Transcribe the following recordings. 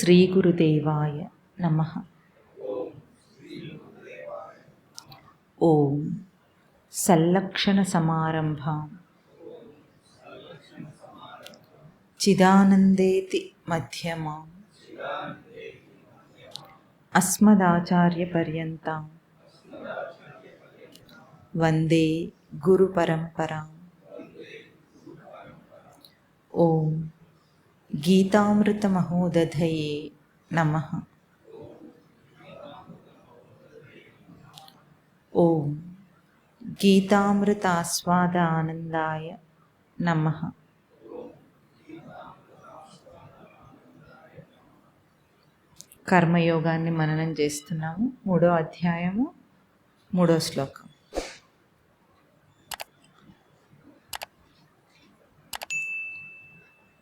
శ్రీ గురుదేవాయ నమః. ఓం సల్లక్షణ సమారంభాం చిదానందేతి మధ్యమాం అస్మదాచార్య పర్యంతాం వందే గురు పరంపరాం. ఓం గీతామృత మహోదధయే నమః. ఓం గీతామృత ఆస్వాద ఆనందాయ నమః. కర్మయోగాన్ని మననం చేస్తున్నాము. 3వ అధ్యాయము 3వ శ్లోకం.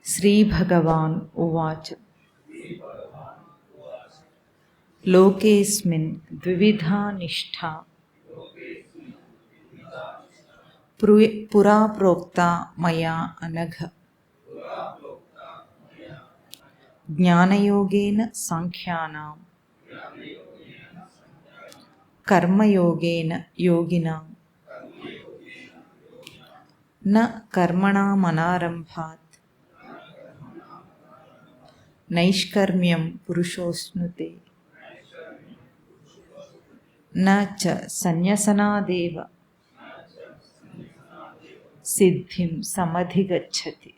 శ్రీ భగవాన్ ఉవాచ లోకేస్మిన్ ద్వివిధా నిష్ఠా పురా ప్రోక్తా మయా అనఘ జ్ఞానయోగేన సాంఖ్యానాం కర్మయోగేన యోగినాం న కర్మణామనారంభాత్ నైష్కర్మ్యం పురుషోస్నుతే న చ సన్యసనాదేవ సిద్ధిం సమధిగచ్చతి.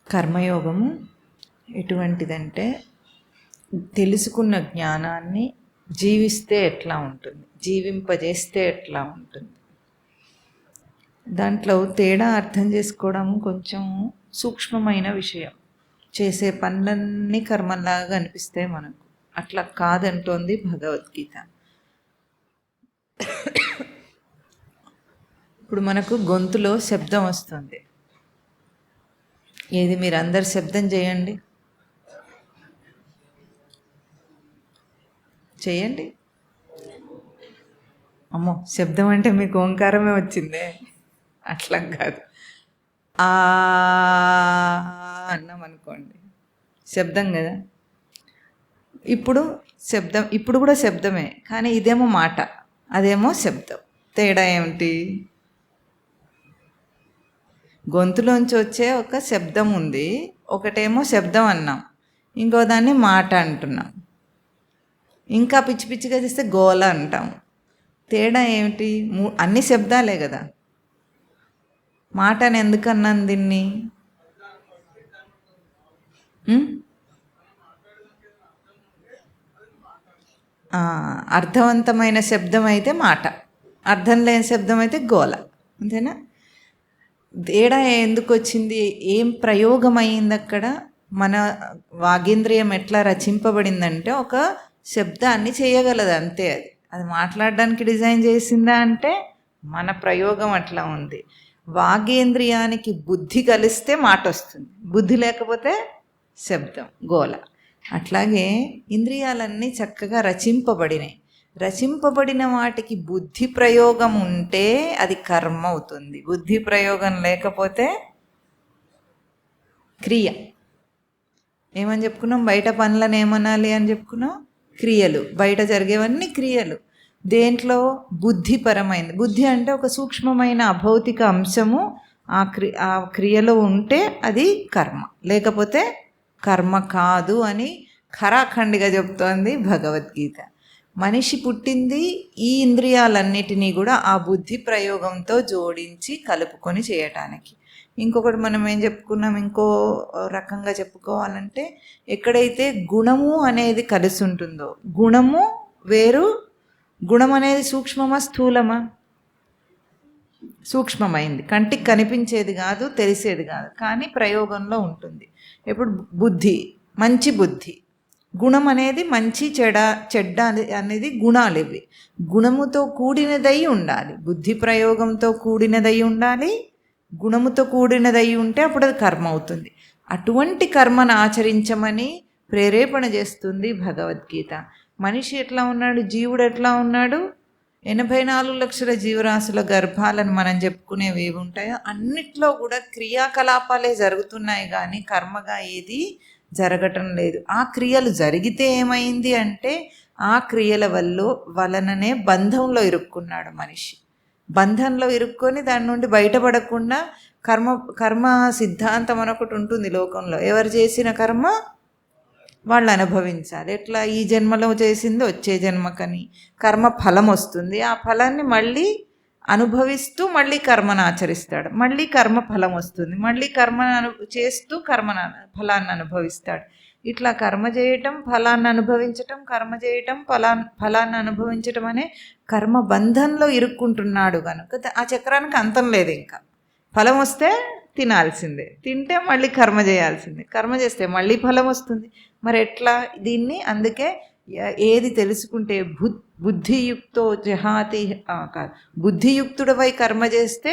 కర్మయోగము ఎటువంటిదంటే తెలుసుకున్న జ్ఞానాన్ని జీవిస్తే ఎట్లా ఉంటుంది, జీవింపజేస్తే ఎట్లా ఉంటుంది. దాంట్లో తేడా అర్థం చేసుకోవడం కొంచెం సూక్ష్మమైన విషయం. చేసే పనులన్నీ కర్మలాగా అనిపిస్తాయి మనకు. అట్లా కాదంటోంది భగవద్గీత. ఇప్పుడు మనకు గొంతులో శబ్దం వస్తుంది. ఏది మీరు అందరు శబ్దం చేయండి, చేయండి. అమ్మో, శబ్దం అంటే మీకు ఓంకారమే వచ్చిందే. అట్లా కాదు. ఆ అన్నాం అనుకోండి, శబ్దం కదా. ఇప్పుడు శబ్దం, ఇప్పుడు కూడా శబ్దమే, కానీ ఇదేమో మాట, అదేమో శబ్దం. తేడా ఏమిటి? గొంతులోంచి వచ్చే ఒక శబ్దం ఉంది, ఒకటేమో శబ్దం అన్నాం, ఇంకో దాన్ని మాట అంటున్నాం. ఇంకా పిచ్చి పిచ్చిగా చేస్తే గోల అంటాం. తేడా ఏమిటి? అన్ని శబ్దాలే కదా. మాట అని ఎందుకు అన్నాను దీన్ని? అర్థవంతమైన శబ్దం అయితే మాట, అర్థం లేని శబ్దం అయితే గోల. అంతేనా? తేడా ఎందుకు వచ్చింది? ఏం ప్రయోగం అయింది అక్కడ? మన వాగేంద్రియం ఎట్లా రచింపబడిందంటే ఒక శబ్దాన్ని చేయగలదు అంతే. అది మాట్లాడడానికి డిజైన్ చేసిందా అంటే మన ప్రయోగం అట్లా ఉంది. వాగేంద్రియానికి బుద్ధి కలిస్తే మాట వస్తుంది, బుద్ధి లేకపోతే శబ్దం, గోల. అట్లాగే ఇంద్రియాలన్నీ చక్కగా రచింపబడినాయి. రచింపబడిన వాటికి బుద్ధి ప్రయోగం ఉంటే అది కర్మ అవుతుంది. బుద్ధి ప్రయోగం లేకపోతే క్రియ. ఏమని చెప్పుకున్నాం? బయట పనులను ఏమనాలి అని చెప్పుకున్నాం? క్రియలు. బయట జరిగేవన్నీ క్రియలు. దేంట్లో? బుద్ధిపరమైనది. బుద్ధి అంటే ఒక సూక్ష్మమైన అభౌతిక అంశము ఆ క్రియలో ఉంటే అది కర్మ, లేకపోతే కర్మ కాదు అని ఖరాఖండిగా చెప్తోంది భగవద్గీత. మనిషి పుట్టింది ఈ ఇంద్రియాలన్నిటినీ కూడా ఆ బుద్ధి ప్రయోగంతో జోడించి కలుపుకొని చేయటానికి. ఇంకొకటి మనం ఏం చెప్పుకున్నాం, ఇంకో రకంగా చెప్పుకోవాలంటే ఎక్కడైతే గుణము అనేది కలిసి ఉంటుందో, గుణము వేరు. గుణం అనేది సూక్ష్మమా స్థూలమా? సూక్ష్మమైంది, కంటికి కనిపించేది కాదు, తెలిసేది కాదు, కానీ ప్రయోగంలో ఉంటుంది. ఇప్పుడు బుద్ధి, మంచి బుద్ధి. గుణం అనేది మంచి చెడ్డ అనేది గుణాలు. ఇవి గుణముతో కూడినదై ఉండాలి, బుద్ధి ప్రయోగంతో కూడినదై ఉండాలి. గుణముతో కూడినదై ఉంటే అప్పుడు అది కర్మ అవుతుంది. అటువంటి కర్మను ఆచరించమని ప్రేరేపణ చేస్తుంది భగవద్గీత. మనిషి ఎట్లా ఉన్నాడు, జీవుడు ఎట్లా ఉన్నాడు? 84 లక్షల జీవరాశుల గర్భాలను మనం చెప్పుకునేవి ఏవి ఉంటాయో అన్నిట్లో కూడా క్రియాకలాపాలే జరుగుతున్నాయి, కానీ కర్మగా ఏది జరగటం లేదు. ఆ క్రియలు జరిగితే ఏమైంది అంటే ఆ క్రియల వలననే బంధంలో ఇరుక్కున్నాడు మనిషి. బంధంలో ఇరుక్కొని దాని నుండి బయటపడకుండా కర్మ సిద్ధాంతం అనొకటి ఉంటుంది లోకంలో. ఎవరు చేసిన కర్మ వాళ్ళు అనుభవించాలి. ఎట్లా ఈ జన్మలో చేసింది వచ్చే జన్మకని కర్మ ఫలం వస్తుంది. ఆ ఫలాన్ని మళ్ళీ అనుభవిస్తూ మళ్ళీ కర్మను ఆచరిస్తాడు. మళ్ళీ కర్మ ఫలం వస్తుంది, మళ్ళీ కర్మను చేస్తూ ఫలాన్ని అనుభవిస్తాడు. ఇట్లా కర్మ చేయటం, ఫలాన్ని అనుభవించటం, కర్మ చేయటం, ఫలాన్ని అనుభవించటం అనే కర్మ బంధంలో ఇరుక్కుంటున్నాడు కనుక ఆ చక్రానికి అంతం లేదు. ఇంకా ఫలం వస్తే తినాల్సిందే, తింటే మళ్ళీ కర్మ చేయాల్సిందే, కర్మ చేస్తే మళ్ళీ ఫలం వస్తుంది. మరి ఎట్లా దీన్ని? అందుకే ఏది తెలుసుకుంటే బుద్ధియుక్తో జహాతి కాదు, బుద్ధియుక్తుడవై కర్మ చేస్తే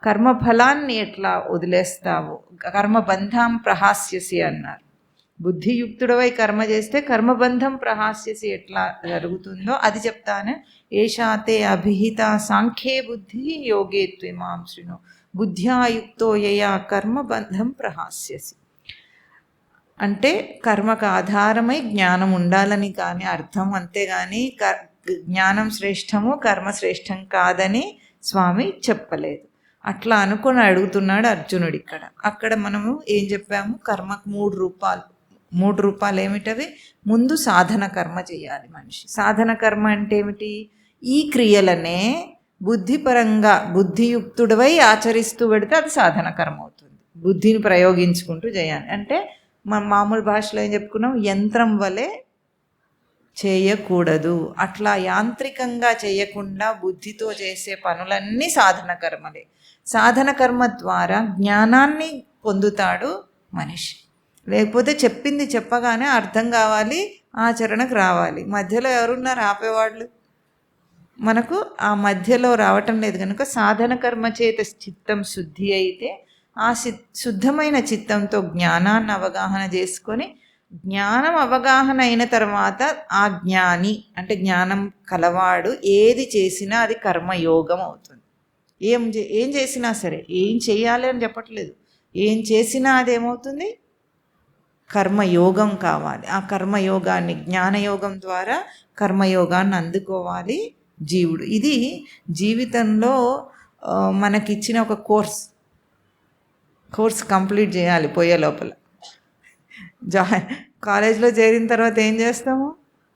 కర్మ ఫలాన్ని ఎట్లా వదిలేస్తావు, కర్మబంధం ప్రహాస్యసి అన్నారు. బుద్ధియుక్తుడవై కర్మ చేస్తే కర్మబంధం ప్రహాస్యసి ఎట్లా జరుగుతుందో అది చెప్తాను. ఏషాతే అభిహిత సాంఖ్యే బుద్ధి యోగే త్విమాం శృణు బుద్ధ్యాయుక్తో యయా కర్మబంధం ప్రహాస్యసి. అంటే కర్మకు ఆధారమై జ్ఞానం ఉండాలని కానీ అర్థం, అంతేగాని జ్ఞానం శ్రేష్టము కర్మ శ్రేష్టం కాదని స్వామి చెప్పలేదు. అట్లా అనుకుని అడుగుతున్నాడు అర్జునుడు. అక్కడ మనము ఏం చెప్పాము? కర్మకు మూడు రూపాలు ఏమిటవి? ముందు సాధన కర్మ చేయాలి మనిషి. సాధన కర్మ అంటే ఏమిటి? ఈ క్రియలనే బుద్ధిపరంగా బుద్ధియుక్తుడివై ఆచరిస్తూ పెడితే అది సాధన కర్మ అవుతుంది. బుద్ధిని ప్రయోగించుకుంటూ చేయాలి. అంటే మన మామూలు భాషలో ఏం చెప్పుకున్నాం? యంత్రం వలె చేయకూడదు. అట్లా యాంత్రికంగా చేయకుండా బుద్ధితో చేసే పనులన్నీ సాధన కర్మలే. సాధన కర్మ ద్వారా జ్ఞానాన్ని పొందుతాడు మనిషి. లేకపోతే చెప్పింది చెప్పగానే అర్థం కావాలి, ఆచరణకు రావాలి. మధ్యలో ఎవరున్నారు ఆపేవాళ్ళు? మనకు ఆ మధ్యలో రావటం లేదు కనుక సాధన కర్మ చేత చిత్తం శుద్ధి అయితే ఆ శుద్ధమైన చిత్తంతో జ్ఞానాన్ని అవగాహన చేసుకొని, జ్ఞానం అవగాహన అయిన తర్వాత ఆ జ్ఞాని అంటే జ్ఞానం కలవాడు ఏది చేసినా అది కర్మయోగం అవుతుంది. ఏం చేసినా సరే, ఏం చేయాలి అని చెప్పట్లేదు, ఏం చేసినా అదేమవుతుంది? కర్మయోగం కావాలి. ఆ కర్మయోగాన్ని జ్ఞానయోగం ద్వారా కర్మయోగాన్ని అందుకోవాలి జీవుడు. ఇది జీవితంలో మనకిచ్చిన ఒక కోర్స్ కంప్లీట్ చేయాలి. పోయే లోపల కాలేజ్లో చేరిన తర్వాత ఏం చేస్తాము?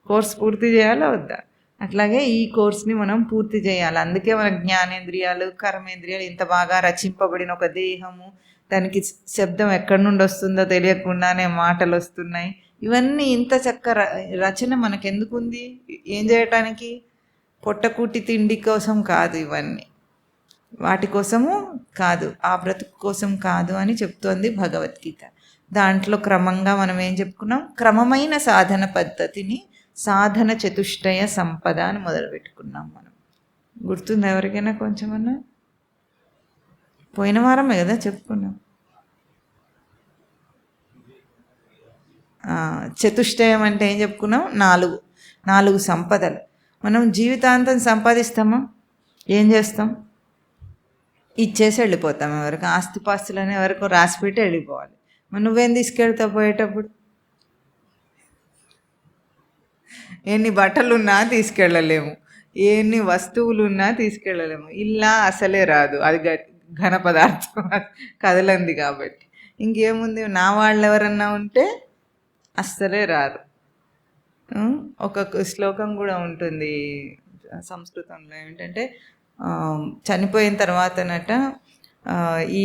కోర్స్ పూర్తి చేయాలా వద్దా? అట్లాగే ఈ కోర్స్ని మనం పూర్తి చేయాలి. అందుకే మన జ్ఞానేంద్రియాలు కర్మేంద్రియాలు ఇంత బాగా రచింపబడిన ఒక దేహము, దానికి శబ్దం ఎక్కడి నుండి వస్తుందో తెలియకుండానే మాటలు వస్తున్నాయి. ఇవన్నీ ఇంత చక్క రచన మనకెందుకుంది? ఏం చేయటానికి? పొట్టకూటి తిండి కోసం కాదు, ఇవన్నీ వాటి కోసము కాదు, ఆ బ్రతుకు కోసం కాదు అని చెప్తోంది భగవద్గీత. దాంట్లో క్రమంగా మనం ఏం చెప్పుకున్నాం? క్రమమైన సాధన పద్ధతిని సాధన చతుష్టయ సంపద అని మొదలుపెట్టుకున్నాం మనం. గుర్తుంది ఎవరికైనా కొంచెమన్నా? పోయిన వారమే కదా చెప్పుకున్నాం. చతుష్టయం అంటే ఏం చెప్పుకున్నాం? నాలుగు సంపదలు. మనం జీవితాంతం సంపాదిస్తామా? ఏం చేస్తాం? ఇచ్చేసి వెళ్ళిపోతాం. ఎవరికి ఆస్తిపాస్తులనే ఎవరికో రాసిపెట్టి వెళ్ళిపోవాలి. మరి నువ్వేం తీసుకెళ్తావు పోయేటప్పుడు? ఎన్ని బట్టలున్నా తీసుకెళ్ళలేము, ఎన్ని వస్తువులున్నా తీసుకెళ్ళలేము. ఇలా అసలే రాదు, అది ఘన పదార్థం, కదలంది కాబట్టి. ఇంకేముంది? నా వాళ్ళు ఎవరన్నా ఉంటే అస్సలే రారు. ఒక శ్లోకం కూడా ఉంటుంది సంస్కృతంలో, ఏమిటంటే చనిపోయిన తర్వాతనట ఈ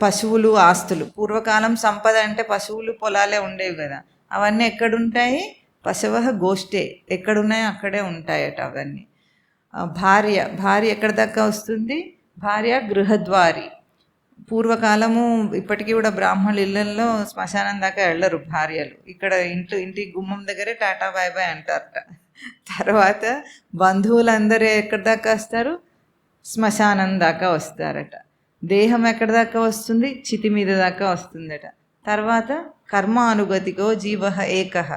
పశువులు ఆస్తులు, పూర్వకాలం సంపద అంటే పశువులు పొలాలే ఉండేవి కదా, అవన్నీ ఎక్కడుంటాయి? పశవ గోష్ఠే, ఎక్కడున్నాయో అక్కడే ఉంటాయట అవన్నీ. భార్య ఎక్కడి దాకా వస్తుంది? భార్య గృహద్వారి. పూర్వకాలము ఇప్పటికీ కూడా బ్రాహ్మణుల ఇళ్ళల్లో శ్మశానం దాకా వెళ్ళరు భార్యలు. ఇక్కడ ఇంటి గుమ్మం దగ్గరే టాటా బాయ్ బాయ్ అంటారట. తర్వాత బంధువులందరూ ఎక్కడి దాకా వస్తారు? శ్మశానం దాకా వస్తారట. దేహం ఎక్కడి దాకా వస్తుంది? చితి మీద దాకా వస్తుందట. తర్వాత కర్మానుగతికో జీవ ఏకః,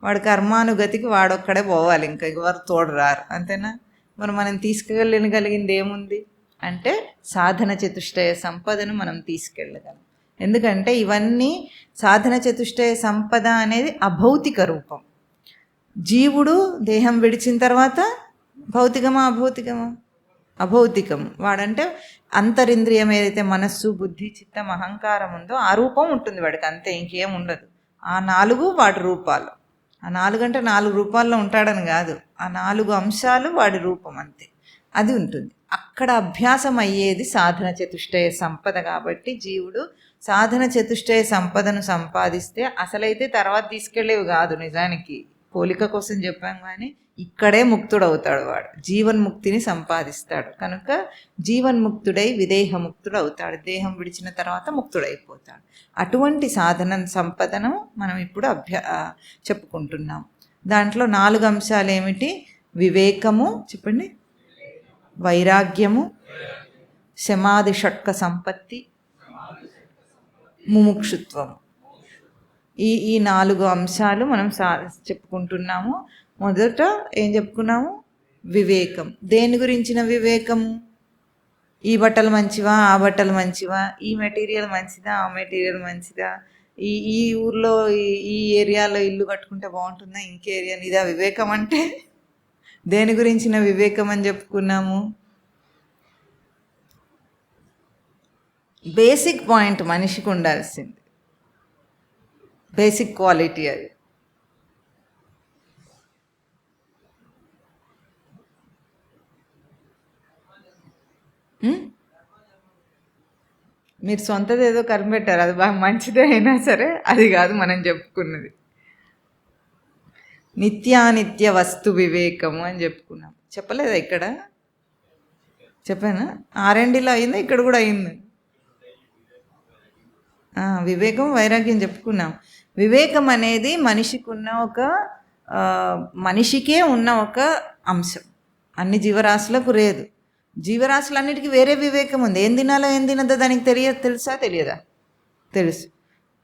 వాడు కర్మానుగతికి వాడొక్కడే పోవాలి, ఇంకా ఎవరు తోడు రారు, అంతేనా? మరి మనం తీసుకెళ్ళగలిగింది ఏముంది అంటే సాధన చతుష్టయ సంపదను మనం తీసుకెళ్ళగలం. ఎందుకంటే ఇవన్నీ సాధన చతుష్టయ సంపద అనేది అభౌతిక రూపం. జీవుడు దేహం విడిచిన తర్వాత భౌతికమా అభౌతికమా? అభౌతికం. వాడంటే అంతరింద్రియం ఏదైతే మనస్సు, బుద్ధి, చిత్తం, అహంకారం ఉందో ఆ రూపం ఉంటుంది వాడికి, అంతే, ఇంకేం ఉండదు. ఆ 4 వాడి రూపాలు. ఆ 4 అంటే 4 రూపాల్లో ఉంటాడని కాదు, ఆ 4 అంశాలు వాడి రూపం, అంతే, అది ఉంటుంది. అక్కడ అభ్యాసం అయ్యేది సాధన చతుష్టయ సంపద. కాబట్టి జీవుడు సాధన చతుష్టయ సంపదను సంపాదిస్తే అసలైతే తర్వాత తీసుకెళ్ళేవి కాదు, నిజానికి పోలిక కోసం చెప్పాం, కానీ ఇక్కడే ముక్తుడవుతాడు వాడు, జీవన్ముక్తిని సంపాదిస్తాడు. కనుక జీవన్ముక్తుడై విదేహముక్తుడు అవుతాడు, దేహం విడిచిన తర్వాత ముక్తుడైపోతాడు. అటువంటి సాధన సంపదను మనం ఇప్పుడు చెప్పుకుంటున్నాం. దాంట్లో 4 అంశాలు ఏమిటి? వివేకము, చెప్పండి, వైరాగ్యము, శమాధి షట్క సంపత్తి, ముముక్షుత్వము. ఈ 4 అంశాలు మనం చెప్పుకుంటున్నాము. మొదట ఏం చెప్పుకున్నాము? వివేకం. దేని గురించిన వివేకము? ఈ బట్టలు మంచివా, ఆ బట్టలు మంచివా, ఈ మెటీరియల్ మంచిదా, ఆ మెటీరియల్ మంచిదా, ఈ ఊర్లో ఈ ఏరియాలో ఇల్లు కట్టుకుంటే బాగుంటుందా, ఇంకే ఏరియా, ఇదా వివేకం అంటే? దేని గురించిన వివేకం అని చెప్పుకున్నాము? బేసిక్ పాయింట్ మనిషికి ఉండాల్సింది, బేసిక్ క్వాలిటీ అది. మీరు సొంతది ఏదో కనిపెట్టారు, అది బాగా మంచిదే అయినా సరే అది కాదు మనం చెప్పుకున్నది. నిత్యానిత్య వస్తు వివేకము అని చెప్పుకున్నాం. చెప్పలేదా? ఇక్కడ చెప్పానా? R&Dలో అయిందా? ఇక్కడ కూడా అయింది. వివేకం, వైరాగ్యం చెప్పుకున్నాం. వివేకం అనేది మనిషికి ఉన్న మనిషికే ఉన్న ఒక అంశం, అన్ని జీవరాశులకు లేదు. జీవరాశులన్నిటికీ వేరే వివేకం ఉంది. ఏం తినాలో ఏం తినదో దానికి తెలుసా తెలియదా? తెలుసు.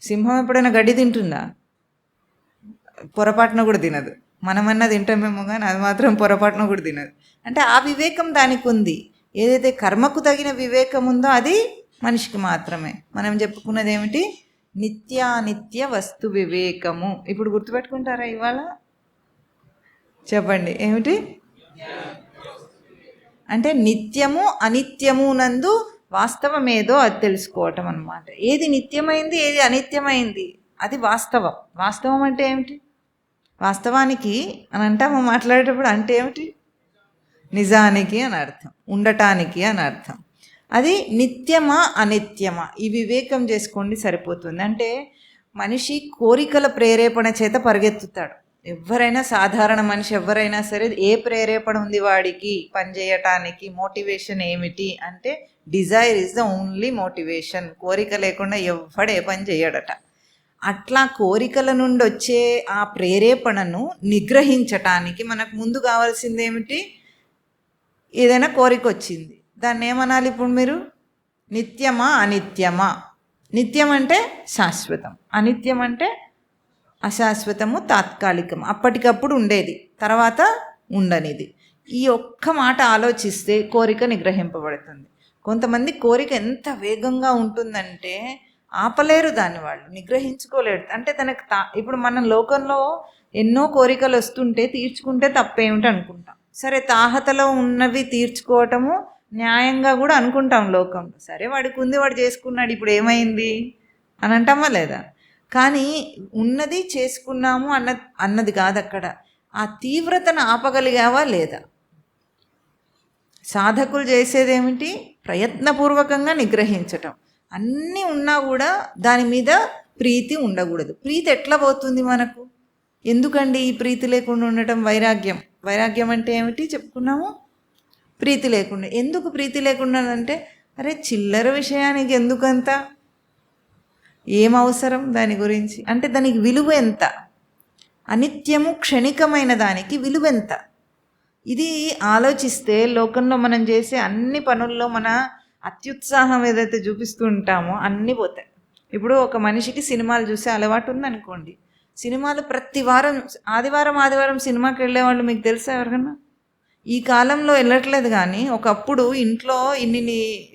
సింహం ఎప్పుడైనా గడ్డి తింటుందా? పొరపాటున కూడా తినదు. మనమన్నా తింటామేమో కానీ అది మాత్రం పొరపాటున కూడా తినదు. అంటే ఆ వివేకం దానికి ఉంది. ఏదైతే కర్మకు తగిన వివేకం ఉందో అది మనిషికి మాత్రమే. మనం చెప్పుకున్నది ఏమిటి? నిత్యానిత్య వస్తు వివేకము. ఇప్పుడు గుర్తుపెట్టుకుంటారా ఇవాళ? చెప్పండి, ఏమిటి అంటే? నిత్యము అనిత్యము నందు వాస్తవం ఏదో అది తెలుసుకోవటం అన్నమాట. ఏది నిత్యమైంది, ఏది అనిత్యమైంది, అది వాస్తవం. వాస్తవం అంటే ఏమిటి? వాస్తవానికి అని అంటాము మాట్లాడేటప్పుడు, అంటే ఏమిటి? నిజానికి అని అర్థం, ఉండటానికి అని అర్థం. అది నిత్యమా అనిత్యమా, ఈ వివేకం చేసుకోండి సరిపోతుంది. అంటే మనిషి కోరికల ప్రేరేపణ చేత పరిగెత్తుతాడు. ఎవరైనా, సాధారణ మనిషి ఎవరైనా సరే, ఏ ప్రేరేపణ ఉంది వాడికి పని చేయటానికి? మోటివేషన్ ఏమిటి అంటే Dzire is the only motivation. కోరిక లేకుండా ఎవ్వడు ఏ పని చేయడట. అట్లా కోరికల నుండి వచ్చే ఆ ప్రేరేపణను నిగ్రహించటానికి మనకు ముందు కావాల్సింది ఏమిటి? ఏదైనా కోరిక వచ్చింది, దాన్ని ఏమనాలి ఇప్పుడు మీరు? నిత్యమా అనిత్యమా? నిత్యం అంటే శాశ్వతం, అనిత్యం అంటే అశాశ్వతము, తాత్కాలికం, అప్పటికప్పుడు ఉండేది, తర్వాత ఉండనిది. ఈ ఒక్క మాట ఆలోచిస్తే కోరిక నిగ్రహింపబడుతుంది. కొంతమంది కోరిక ఎంత వేగంగా ఉంటుందంటే ఆపలేరు దాన్ని, వాళ్ళు నిగ్రహించుకోలేరు. అంటే తనకు ఇప్పుడు మనం లోకంలో ఎన్నో కోరికలు వస్తుంటే తీర్చుకుంటే తప్పేమిటి అనుకుంటాం. సరే, తాహతలో ఉన్నవి తీర్చుకోవటము న్యాయంగా కూడా అనుకుంటాం లోకంలో. సరే, వాడికి ఉంది, వాడు చేసుకున్నాడు, ఇప్పుడు ఏమైంది అని అంటామా లేదా? కానీ ఉన్నది చేసుకున్నాము అన్నది కాదు అక్కడ. ఆ తీవ్రతను ఆపగలిగావా లేదా? సాధకులు చేసేదేమిటి? ప్రయత్నపూర్వకంగా నిగ్రహించటం. అన్నీ ఉన్నా కూడా దాని మీద ప్రీతి ఉండకూడదు. ప్రీతి ఎట్లా పోతుంది మనకు? ఎందుకండి ఈ ప్రీతి లేకుండా ఉండటం? వైరాగ్యం. వైరాగ్యం అంటే ఏమిటి చెప్పుకున్నాము? ప్రీతి లేకుండా. ఎందుకు ప్రీతి లేకుండా అంటే, అరే చిల్లర విషయానికి ఎందుకంత, ఏం అవసరం దాని గురించి, అంటే దానికి విలువ ఎంత? అనిత్యము క్షణికమైన దానికి విలువ ఎంత? ఇది ఆలోచిస్తే లోకంలో మనం చేసే అన్ని పనుల్లో మన అత్యుత్సాహం ఏదైతే చూపిస్తూ ఉంటామో అన్నీ పోతాయి. ఇప్పుడు ఒక మనిషికి సినిమాలు చూసే అలవాటు ఉందనుకోండి, సినిమాలు ప్రతి వారం ఆదివారం సినిమాకి వెళ్ళేవాళ్ళు మీకు తెలుసా ఎవరికన్నా? ఈ కాలంలో వెళ్ళట్లేదు కానీ ఒకప్పుడు ఇంట్లో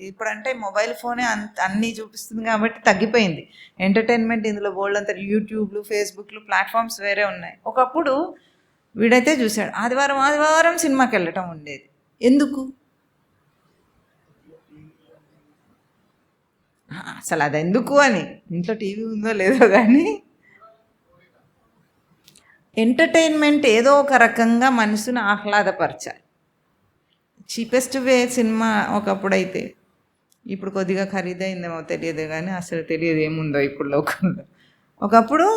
ఇప్పుడంటే మొబైల్ ఫోనే అన్నీ చూపిస్తుంది కాబట్టి తగ్గిపోయింది ఎంటర్టైన్మెంట్. ఇందులో బోల్డ్ అంతా యూట్యూబ్లు, ఫేస్బుక్లు, ప్లాట్ఫామ్స్ వేరే ఉన్నాయి. ఒకప్పుడు వీడైతే చూశాడు ఆదివారం సినిమాకి వెళ్ళటం ఉండేది. ఎందుకు? అసలు అది ఎందుకు అని, ఇంట్లో టీవీ ఉందో లేదో కానీ ఎంటర్టైన్మెంట్ ఏదో ఒక రకంగా మనసును ఆహ్లాదపరచాలి. చీపెస్ట్ వే సినిమా ఒకప్పుడైతే, ఇప్పుడు కొద్దిగా ఖరీదైందేమో తెలియదు కానీ అసలు తెలియదు ఏముందో ఇప్పుడు లోకంలో. ఒకప్పుడు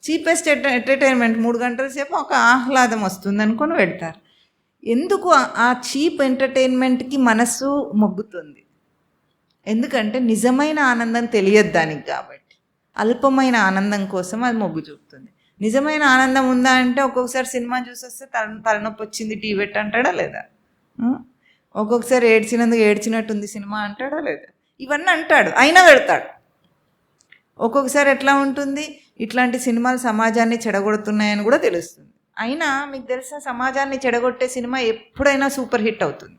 చీపెస్ట్ ఎంటర్టైన్మెంట్ 3 గంటల సేపు ఒక ఆహ్లాదం వస్తుంది అనుకొని పెడతారు. ఎందుకు ఆ చీప్ ఎంటర్టైన్మెంట్కి మనసు మొగ్గుతుంది? ఎందుకంటే నిజమైన ఆనందం తెలియదు దానికి కాబట్టి. అల్పమైన ఆనందం కోసం అది మొగ్గు చూపుతుంది. నిజమైన ఆనందం ఉందా అంటే ఒక్కొక్కసారి సినిమా చూసొస్తే తలనొప్పి వచ్చింది టీ పెట్టి అంటాడా లేదా? ఒక్కొక్కసారి ఏడ్చినట్టుంది సినిమా అంటాడా లేదా? ఇవన్నీ అంటాడు, అయినా పెడతాడు. ఒక్కొక్కసారి ఎట్లా ఉంటుంది, ఇట్లాంటి సినిమాలు సమాజాన్ని చెడగొడుతున్నాయని కూడా తెలుస్తుంది. అయినా మీకు తెలుసా, సమాజాన్ని చెడగొట్టే సినిమా ఎప్పుడైనా సూపర్ హిట్ అవుతుంది.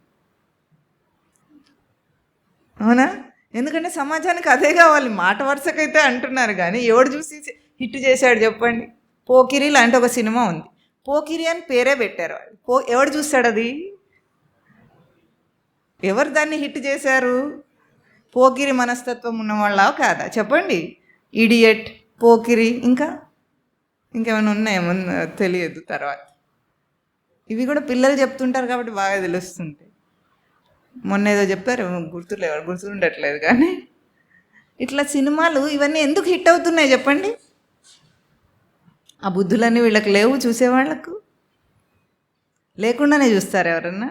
అవునా? ఎందుకంటే సమాజానికి అదే కావాలి. మాట వరుసకైతే అంటున్నారు కానీ ఎవడు చూసి హిట్ చేశాడు చెప్పండి? పోకిరి లాంటి ఒక సినిమా ఉంది. పోకిరి అని పేరే పెట్టారు వాళ్ళు. ఎవడు చూస్తాడు అది? ఎవరు దాన్ని హిట్ చేశారు? పోకిరి మనస్తత్వం ఉన్నవాళ్ళ కాదా చెప్పండి? ఇడియట్, పోకిరి, ఇంకేమైనా ఉన్నాయేమో తెలియదు. తర్వాత ఇవి కూడా పిల్లలు చెప్తుంటారు కాబట్టి బాగా తెలుస్తుంటాయి. మొన్న ఏదో చెప్పారు, గుర్తుండట్లేదు కానీ ఇట్లా సినిమాలు ఇవన్నీ ఎందుకు హిట్ అవుతున్నాయి చెప్పండి? ఆ బుద్ధులన్నీ వీళ్ళకి లేవు, చూసేవాళ్ళకు లేకుండానే చూస్తారు ఎవరన్నా.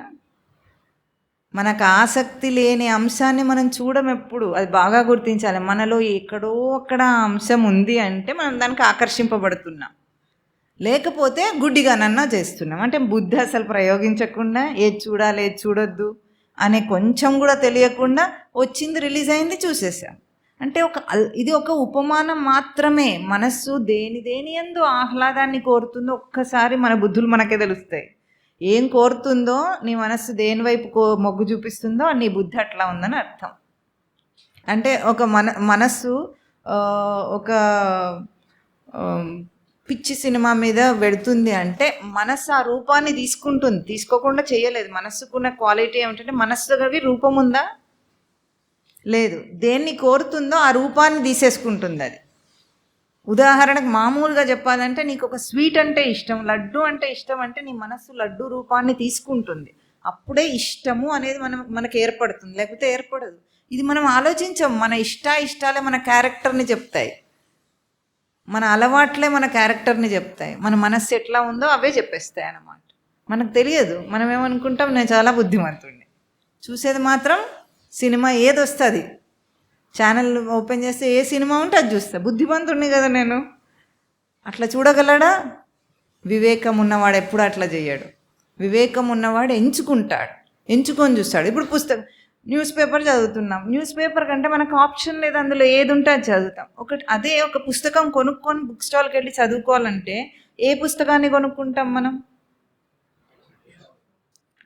మనకు ఆసక్తి లేని అంశాన్ని మనం ఎప్పుడు అది బాగా గుర్తించాలి. మనలో ఎక్కడో అక్కడ అంశం ఉంది అంటే మనం దానికి ఆకర్షింపబడుతున్నాం, లేకపోతే గుడ్డిగానన్నా చేస్తున్నాం. అంటే బుద్ధి అసలు ప్రయోగించకుండా ఏది చూడాలి ఏది చూడొద్దు అనే కొంచెం కూడా తెలియకుండా వచ్చింది, రిలీజ్ అయింది, చూసేసాం. అంటే ఇది ఒక ఉపమానం మాత్రమే. మనస్సు దేని యందు ఆహ్లాదాన్ని కోరుతుందో ఒక్కసారి మన బుద్ధులు మనకే తెలుస్తాయి. ఏం కోరుతుందో నీ మనస్సు, దేని వైపు మొగ్గు చూపిస్తుందో నీ బుద్ధి అట్లా ఉందని అర్థం. అంటే ఒక మనస్సు ఒక పిచ్చి సినిమా మీద వెడుతుంది అంటే మనస్సు ఆ రూపాన్ని తీసుకుంటుంది, తీసుకోకుండా చేయలేదు. మనస్సుకున్న క్వాలిటీ ఏమిటంటే మనస్సుకి రూపం ఉందా లేదు, దేన్ని కోరుతుందో ఆ రూపాన్ని తీసేసుకుంటుంది అది. ఉదాహరణకు మామూలుగా చెప్పాలంటే నీకు ఒక స్వీట్ అంటే ఇష్టం, లడ్డు అంటే ఇష్టం అంటే నీ మనస్సు లడ్డు రూపాన్ని తీసుకుంటుంది. అప్పుడే ఇష్టము అనేది మనకు ఏర్పడుతుంది, లేకపోతే ఏర్పడదు. ఇది మనం ఆలోచించాం. మన ఇష్టాలే మన క్యారెక్టర్ని చెప్తాయి, మన అలవాట్లే మన క్యారెక్టర్ని చెప్తాయి. మన మనస్సు ఎట్లా ఉందో అవే చెప్పేస్తాయి అన్నమాట. మనకు తెలియదు. మనం ఏమనుకుంటాం, నేను చాలా బుద్ధిమంతుడిని. చూసేది మాత్రం సినిమా ఏది వస్తుంది, ఛానల్ ఓపెన్ చేస్తే ఏ సినిమా ఉంటే అది చూస్తా. బుద్ధిమంతుడిని కదా నేను. అట్లా చూడగలడా? వివేకం ఉన్నవాడు ఎప్పుడు అట్లా చేయడు. వివేకం ఉన్నవాడు ఎంచుకొని చూస్తాడు. ఇప్పుడు న్యూస్ పేపర్ చదువుతున్నాం. న్యూస్ పేపర్ కంటే మనకు ఆప్షన్ లేదు, అందులో ఏది ఉంటే అది చదువుతాం. ఒక పుస్తకం కొనుక్కొని బుక్ స్టాల్కి వెళ్ళి చదువుకోవాలంటే ఏ పుస్తకాన్ని కొనుక్కుంటాం మనం?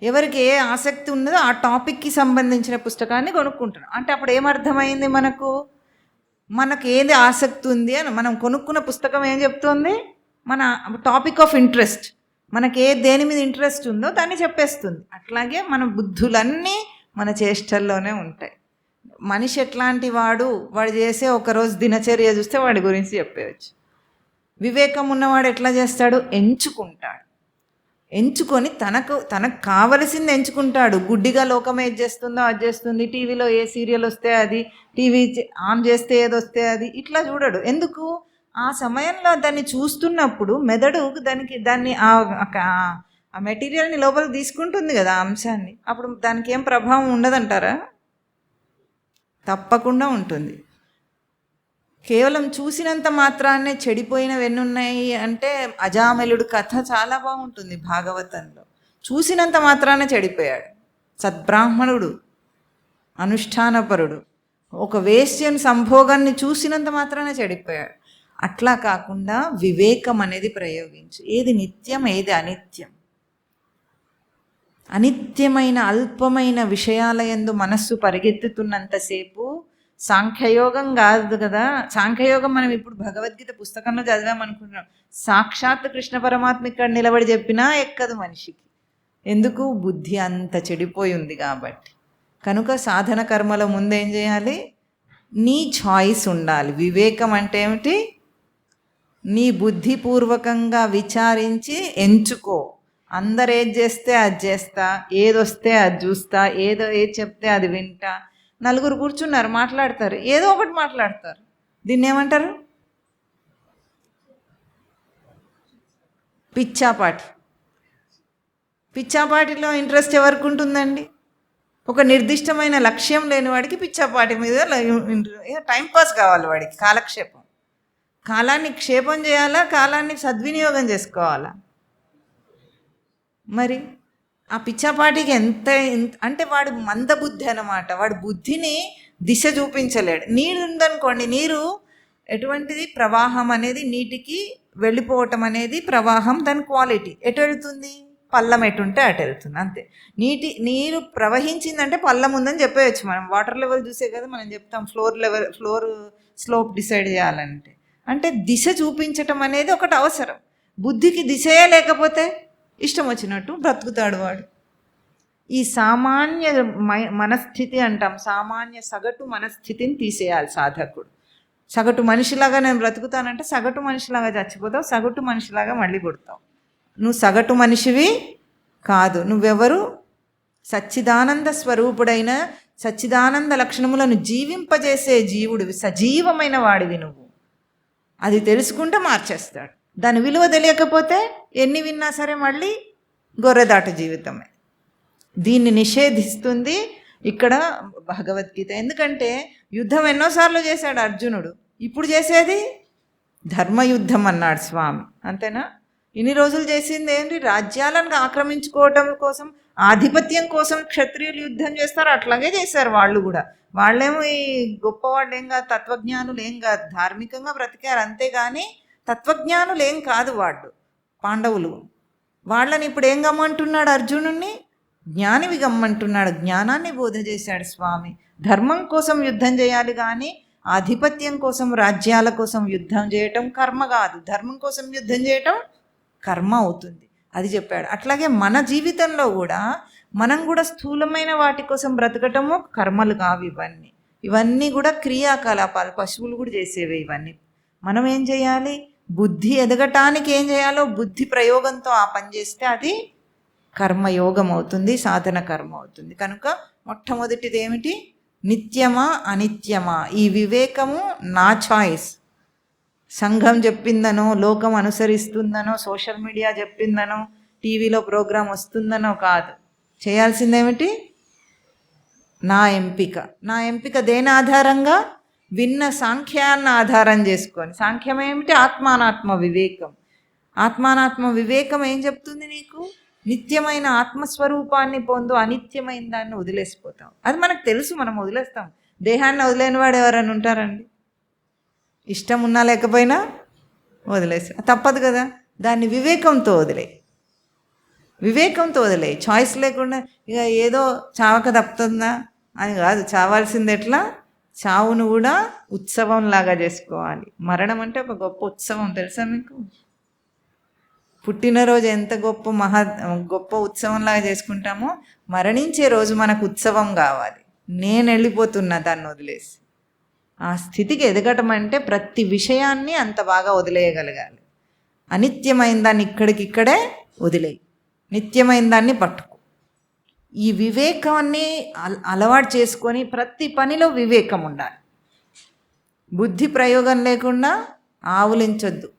ఎవరికి ఏ ఆసక్తి ఉన్నదో ఆ టాపిక్కి సంబంధించిన పుస్తకాన్ని కొనుక్కుంటున్నాం. అంటే అప్పుడు ఏమర్థమైంది మనకు ఏది ఆసక్తి ఉంది అని మనం కొనుక్కున్న పుస్తకం ఏం చెప్తుంది? మన టాపిక్ ఆఫ్ ఇంట్రెస్ట్, మనకి దేని మీద ఇంట్రెస్ట్ ఉందో దాన్ని చెప్పేస్తుంది. అట్లాగే మన బుద్ధులన్నీ మన చేష్టల్లోనే ఉంటాయి. మనిషి ఎట్లాంటి వాడు చేసే ఒకరోజు దినచర్య చూస్తే వాడి గురించి చెప్పవచ్చు. వివేకం ఉన్నవాడు ఎట్లా చేస్తాడు? ఎంచుకొని తనకు కావలసింది ఎంచుకుంటాడు. గుడ్డిగా లోకం ఏది చేస్తుందో అది చేస్తుంది. టీవీలో ఏ సీరియల్ వస్తే అది, టీవీ ఆన్ చేస్తే ఏది వస్తే అది, ఇట్లా చూడడు. ఎందుకు? ఆ సమయంలో దాన్ని చూస్తున్నప్పుడు మెదడు దాన్ని ఆ మెటీరియల్ని లోపలికి తీసుకుంటుంది కదా, ఆ అంశాన్ని. అప్పుడు దానికి ఏం ప్రభావం ఉండదంటారా? తప్పకుండా ఉంటుంది. కేవలం చూసినంత మాత్రాన్నే చెడిపోయినవి ఎన్నున్నాయి అంటే అజామిలుడు కథ చాలా బాగుంటుంది భాగవతంలో. చూసినంత మాత్రాన్నే చెడిపోయాడు. సద్బ్రాహ్మణుడు, అనుష్ఠానపరుడు, ఒక వేశ్యని సంభోగాన్ని చూసినంత మాత్రానే చెడిపోయాడు. అట్లా కాకుండా వివేకం అనేది ప్రయోగించు. ఏది నిత్యం, ఏది అనిత్యం. అనిత్యమైన అల్పమైన విషయాల యందు మనస్సు పరిగెత్తుతున్నంతసేపు సాంఖ్యయోగం కాదు కదా. సాంఖ్యయోగం మనం ఇప్పుడు భగవద్గీత పుస్తకంలో చదివామనుకుంటున్నాం. సాక్షాత్ కృష్ణ పరమాత్మ ఇక్కడ నిలబడి చెప్పినా ఎక్కదు మనిషికి. ఎందుకు? బుద్ధి అంత చెడిపోయి ఉంది కాబట్టి. కనుక సాధన కర్మల ముందేం చేయాలి? నీ చాయిస్ ఉండాలి. వివేకం అంటే ఏమిటి? నీ బుద్ధిపూర్వకంగా విచారించి ఎంచుకో. అందరు ఏది చేస్తే అది చేస్తా, ఏదొస్తే అది చూస్తా, ఏది చెప్తే అది వింటా. నలుగురు కూర్చున్నారు, మాట్లాడతారు, ఏదో ఒకటి మాట్లాడతారు. దీన్ని ఏమంటారు? పిచ్చాపాటి. పిచ్చాపాటిలో ఇంట్రెస్ట్ ఎవరికి ఉంటుందండి? ఒక నిర్దిష్టమైన లక్ష్యం లేని వాడికి పిచ్చాపాటి మీద టైంపాస్ కావాలి, వాడికి కాలక్షేపం. కాలాన్ని క్షేపం చేయాలా, కాలాన్ని సద్వినియోగం చేసుకోవాలా? మరి ఆ పిచ్చాపాటికి ఎంత అంటే వాడు మందబుద్ధి అన్నమాట. వాడు బుద్ధిని దిశ చూపించలేడు. నీరు ఉందనుకోండి, నీరు ఎటువంటిది? ప్రవాహం అనేది, నీటికి వెళ్ళిపోవటం అనేది ప్రవాహం. దాని క్వాలిటీ ఎటు వెళుతుంది? పల్లం ఎటుంటే అటు వెళ్తుంది, అంతే. నీరు ప్రవహించిందంటే పల్లం ఉందని చెప్పేయచ్చు. మనం వాటర్ లెవెల్ చూసే కదా మనం చెప్తాం ఫ్లోర్ స్లోప్ డిసైడ్ చేయాలంటే. అంటే దిశ చూపించటం అనేది ఒకటి అవసరం. బుద్ధికి దిశయే లేకపోతే ఇష్టం వచ్చినట్టు బ్రతుకుతాడు వాడు. ఈ సామాన్య మనస్థితి అంటాం, సామాన్య సగటు మనస్థితిని తీసేయాలి సాధకుడు. సగటు మనిషిలాగా నేను బ్రతుకుతానంటే సగటు మనిషిలాగా చచ్చిపోతావు, సగటు మనిషిలాగా మళ్ళీ పుడతావు. నువ్వు సగటు మనిషివి కాదు. నువ్వెవరు? సచ్చిదానంద స్వరూపుడైన సచ్చిదానంద లక్షణములను జీవింపజేసే జీవుడివి, సజీవమైన వాడివి నువ్వు. అది తెలుసుకుంటే మార్చేస్తాడు. దాని విలువ తెలియకపోతే ఎన్ని విన్నా సరే మళ్ళీ గొర్రెదాట జీవితమే. దీన్ని నిషేధిస్తుంది ఇక్కడ భగవద్గీత. ఎందుకంటే యుద్ధం ఎన్నోసార్లు చేశాడు అర్జునుడు, ఇప్పుడు చేసేది ధర్మయుద్ధం అన్నాడు స్వామి. అంతేనా? ఇన్ని రోజులు చేసింది ఏంటి? రాజ్యాలను ఆక్రమించుకోవటం కోసం, ఆధిపత్యం కోసం క్షత్రియులు యుద్ధం చేస్తారు. అట్లాగే చేశారు వాళ్ళు కూడా. వాళ్ళేమో ఈ గొప్పవాళ్ళు ఏం కాదు, తత్వజ్ఞానులు ఏం కాదు, ధార్మికంగా బ్రతికారు అంతేగాని తత్వజ్ఞానులు ఏం కాదు వాళ్ళు పాండవులు. వాళ్ళని ఇప్పుడు ఏం గమ్మంటున్నాడు? అర్జునుడిని జ్ఞానివి గమ్మంటున్నాడు. జ్ఞానాన్ని బోధ చేశాడు స్వామి. ధర్మం కోసం యుద్ధం చేయాలి కానీ ఆధిపత్యం కోసం, రాజ్యాల కోసం యుద్ధం చేయటం కర్మ కాదు. ధర్మం కోసం యుద్ధం చేయటం కర్మ అవుతుంది. అది చెప్పాడు. అట్లాగే మన జీవితంలో కూడా మనం కూడా స్థూలమైన వాటి కోసం బ్రతకటము కర్మలు కావు ఇవన్నీ. ఇవన్నీ కూడా క్రియాకలాపాలు, పశువులు కూడా చేసేవి ఇవన్నీ. మనం ఏం చేయాలి? బుద్ధి ఎదగటానికి ఏం చేయాలో బుద్ధి ప్రయోగంతో ఆ పని చేస్తే అది కర్మయోగం అవుతుంది, సాధన కర్మ అవుతుంది. కనుక మొట్టమొదటిది ఏమిటి? నిత్యమా అనిత్యమా? ఈ వివేకము నా చాయిస్. సంఘం చెప్పిందనో, లోకం అనుసరిస్తుందనో, సోషల్ మీడియా చెప్పిందనో, టీవీలో ప్రోగ్రాం వస్తుందనో కాదు. చేయాల్సిందేమిటి? నా ఎంపిక. నా ఎంపిక దేని ఆధారంగా? విన్న సాంఖ్యాన్ని ఆధారం చేసుకొని. సాంఖ్యం ఏమిటి? ఆత్మానాత్మ వివేకం. ఆత్మానాత్మ వివేకం ఏం చెప్తుంది నీకు? నిత్యమైన ఆత్మస్వరూపాన్ని పొందు, అనిత్యమైన దాన్ని వదిలేసిపోతాం. అది మనకు తెలుసు, మనం వదిలేస్తాం. దేహాన్ని వదిలేని వాడు ఎవరైనా ఉంటారండి? ఇష్టం ఉన్నా లేకపోయినా వదిలేసి తప్పదు కదా. దాన్ని వివేకంతో వదిలే, వివేకంతో వదిలే. చాయిస్ లేకుండా ఇక ఏదో చావక తప్పుతుందా అని కాదు. చావాల్సింది ఎట్లా? చావును కూడా ఉత్సవంలాగా చేసుకోవాలి. మరణం అంటే ఒక గొప్ప ఉత్సవం, తెలుసా మీకు? పుట్టినరోజు ఎంత గొప్ప ఉత్సవంలాగా చేసుకుంటామో, మరణించే రోజు మనకు ఉత్సవం కావాలి. నేను వెళ్ళిపోతున్నా దాన్ని వదిలేసి. ఆ స్థితికి ఎదగటం అంటే ప్రతి విషయాన్ని అంత బాగా వదిలేయగలగాలి. అనిత్యమైన దాన్ని ఇక్కడికిక్కడే వదిలేయి, నిత్యమైన దాన్ని పట్టుకో. ఈ వివేకాన్ని అలవాటు చేసుకొని ప్రతి పనిలో వివేకం ఉండాలి. బుద్ధి ప్రయోగం లేకుండా ఆవులించొద్దు.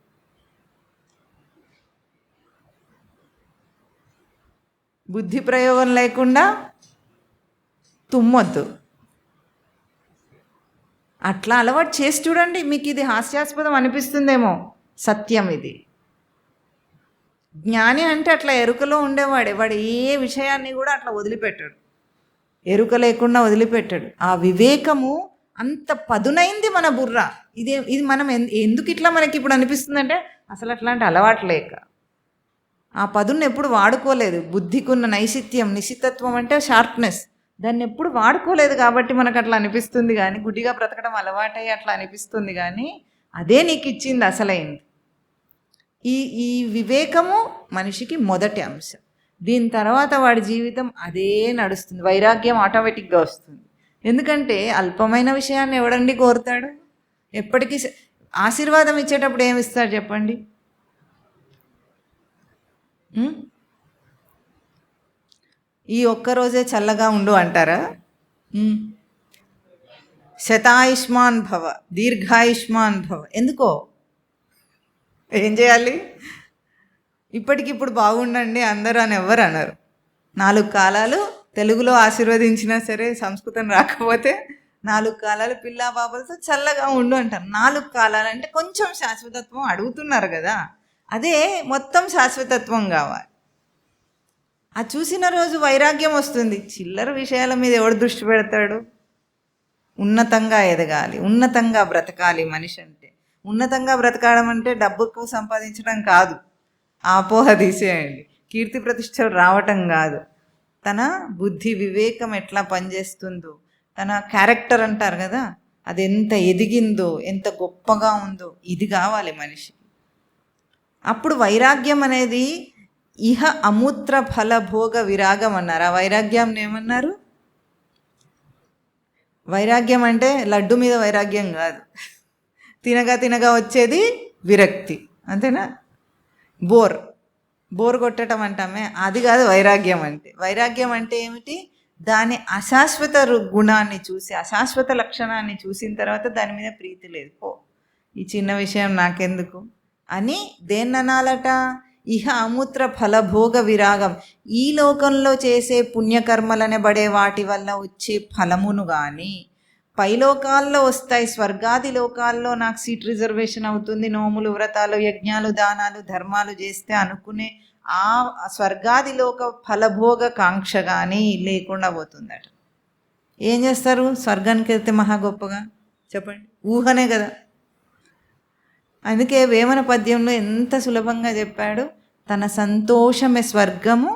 బుద్ధి ప్రయోగం లేకుండా తుమ్మొద్దు. అట్లా అలవాటు చేసి చూడండి. మీకు ఇది హాస్యాస్పదం అనిపిస్తుందేమో, సత్యం ఇది. జ్ఞాని అంటే అట్లా ఎరుకలో ఉండేవాడే. వాడు ఏ విషయాన్ని కూడా అట్లా వదిలిపెట్టాడు, ఎరుక లేకుండా వదిలిపెట్టాడు. ఆ వివేకము అంత పదునైంది మన బుర్ర. ఇది మనం ఎందుకు ఇట్లా మనకి ఇప్పుడు అనిపిస్తుందంటే అసలు అట్లాంటి అలవాటు లేక ఆ పదును ఎప్పుడు వాడుకోలేదు. బుద్ధికున్న నైశిత్యం, నిశితత్వం అంటే షార్ప్నెస్, దాన్ని ఎప్పుడు వాడుకోలేదు కాబట్టి మనకు అట్లా అనిపిస్తుంది. కానీ గుడ్డిగా బ్రతకడం అలవాటై అట్లా అనిపిస్తుంది. కానీ అదే నీకు ఇచ్చింది అసలైంది. ఈ వివేకము మనిషికి మొదటి అంశం. దీని తర్వాత వాడి జీవితం అదే నడుస్తుంది. వైరాగ్యం ఆటోమేటిక్గా వస్తుంది. ఎందుకంటే అల్పమైన విషయాన్ని ఎవడండి కోరుతాడు? ఎప్పటికీ ఆశీర్వాదం ఇచ్చేటప్పుడు ఏమి ఇస్తాడు చెప్పండి? ఈ ఒక్కరోజే చల్లగా ఉండు అంటారా? శతాయుష్మాన్ భవ, దీర్ఘాయుష్మాన్ భవ. ఎందుకో ఏం చేయాలి? ఇప్పటికిప్పుడు బాగుండండి అందరూ అని ఎవరు అన్నారు. 4 కాలాలు తెలుగులో ఆశీర్వదించినా సరే సంస్కృతం రాకపోతే 4 కాలాలు పిల్లా బాబులతో చల్లగా ఉండు అంటారు. 4 కాలాలు అంటే కొంచెం శాశ్వతత్వం అడుగుతున్నారు కదా, అదే మొత్తం శాశ్వతత్వం కావాలి. అది చూసిన రోజు వైరాగ్యం వస్తుంది. చిల్లర విషయాల మీద ఎవడు దృష్టి పెడతాడు? ఉన్నతంగా ఎదగాలి, ఉన్నతంగా బ్రతకాలి. మనిషి అంటే ఉన్నతంగా బ్రతకడం అంటే డబ్బుకు సంపాదించడం కాదు, అపోహ తీసేయండి. కీర్తి ప్రతిష్టలు రావటం కాదు, తన బుద్ధి వివేకం ఎట్లా పనిచేస్తుందో, తన క్యారెక్టర్ అంటారు కదా, అది ఎంత ఎదిగిందో, ఎంత గొప్పగా ఉందో, ఇది కావాలి మనిషికి. అప్పుడు వైరాగ్యం అనేది ఇహ అమూత్ర ఫల భోగ విరాగం అన్నారు. ఆ వైరాగ్యం ఏమన్నారు? వైరాగ్యం అంటే లడ్డు మీద వైరాగ్యం కాదు, తినగా తినగా వచ్చేది విరక్తి, అంతేనా? బోర్ కొట్టడం అంటామే, అది కాదు వైరాగ్యం అంటే. వైరాగ్యం అంటే ఏమిటి? దాని అశాశ్వత గుణాన్ని చూసి, అశాశ్వత లక్షణాన్ని చూసిన తర్వాత దాని మీద ప్రీతి లేదు. ఈ చిన్న విషయం నాకెందుకు అని దేన్ననాలట? ఇహ అమూత్ర ఫలభోగ విరాగం. ఈ లోకంలో చేసే పుణ్యకర్మలనబడే వాటి వల్ల వచ్చే ఫలమును కానీ పైలోకాల్లో వస్తాయి, స్వర్గాది లోకాల్లో నాకు సీట్ రిజర్వేషన్ అవుతుంది, నోములు వ్రతాలు యజ్ఞాలు దానాలు ధర్మాలు చేస్తే అనుకునే ఆ స్వర్గాది లోక ఫలభోగ కాంక్ష కానీ లేకుండా పోతుందట. ఏం చేస్తారు స్వర్గానికి వెళ్తే మహా గొప్పగా? చెప్పండి, ఊహనే కదా. అందుకే వేమన పద్యంలో ఎంత సులభంగా చెప్పాడు, తన సంతోషమే స్వర్గము,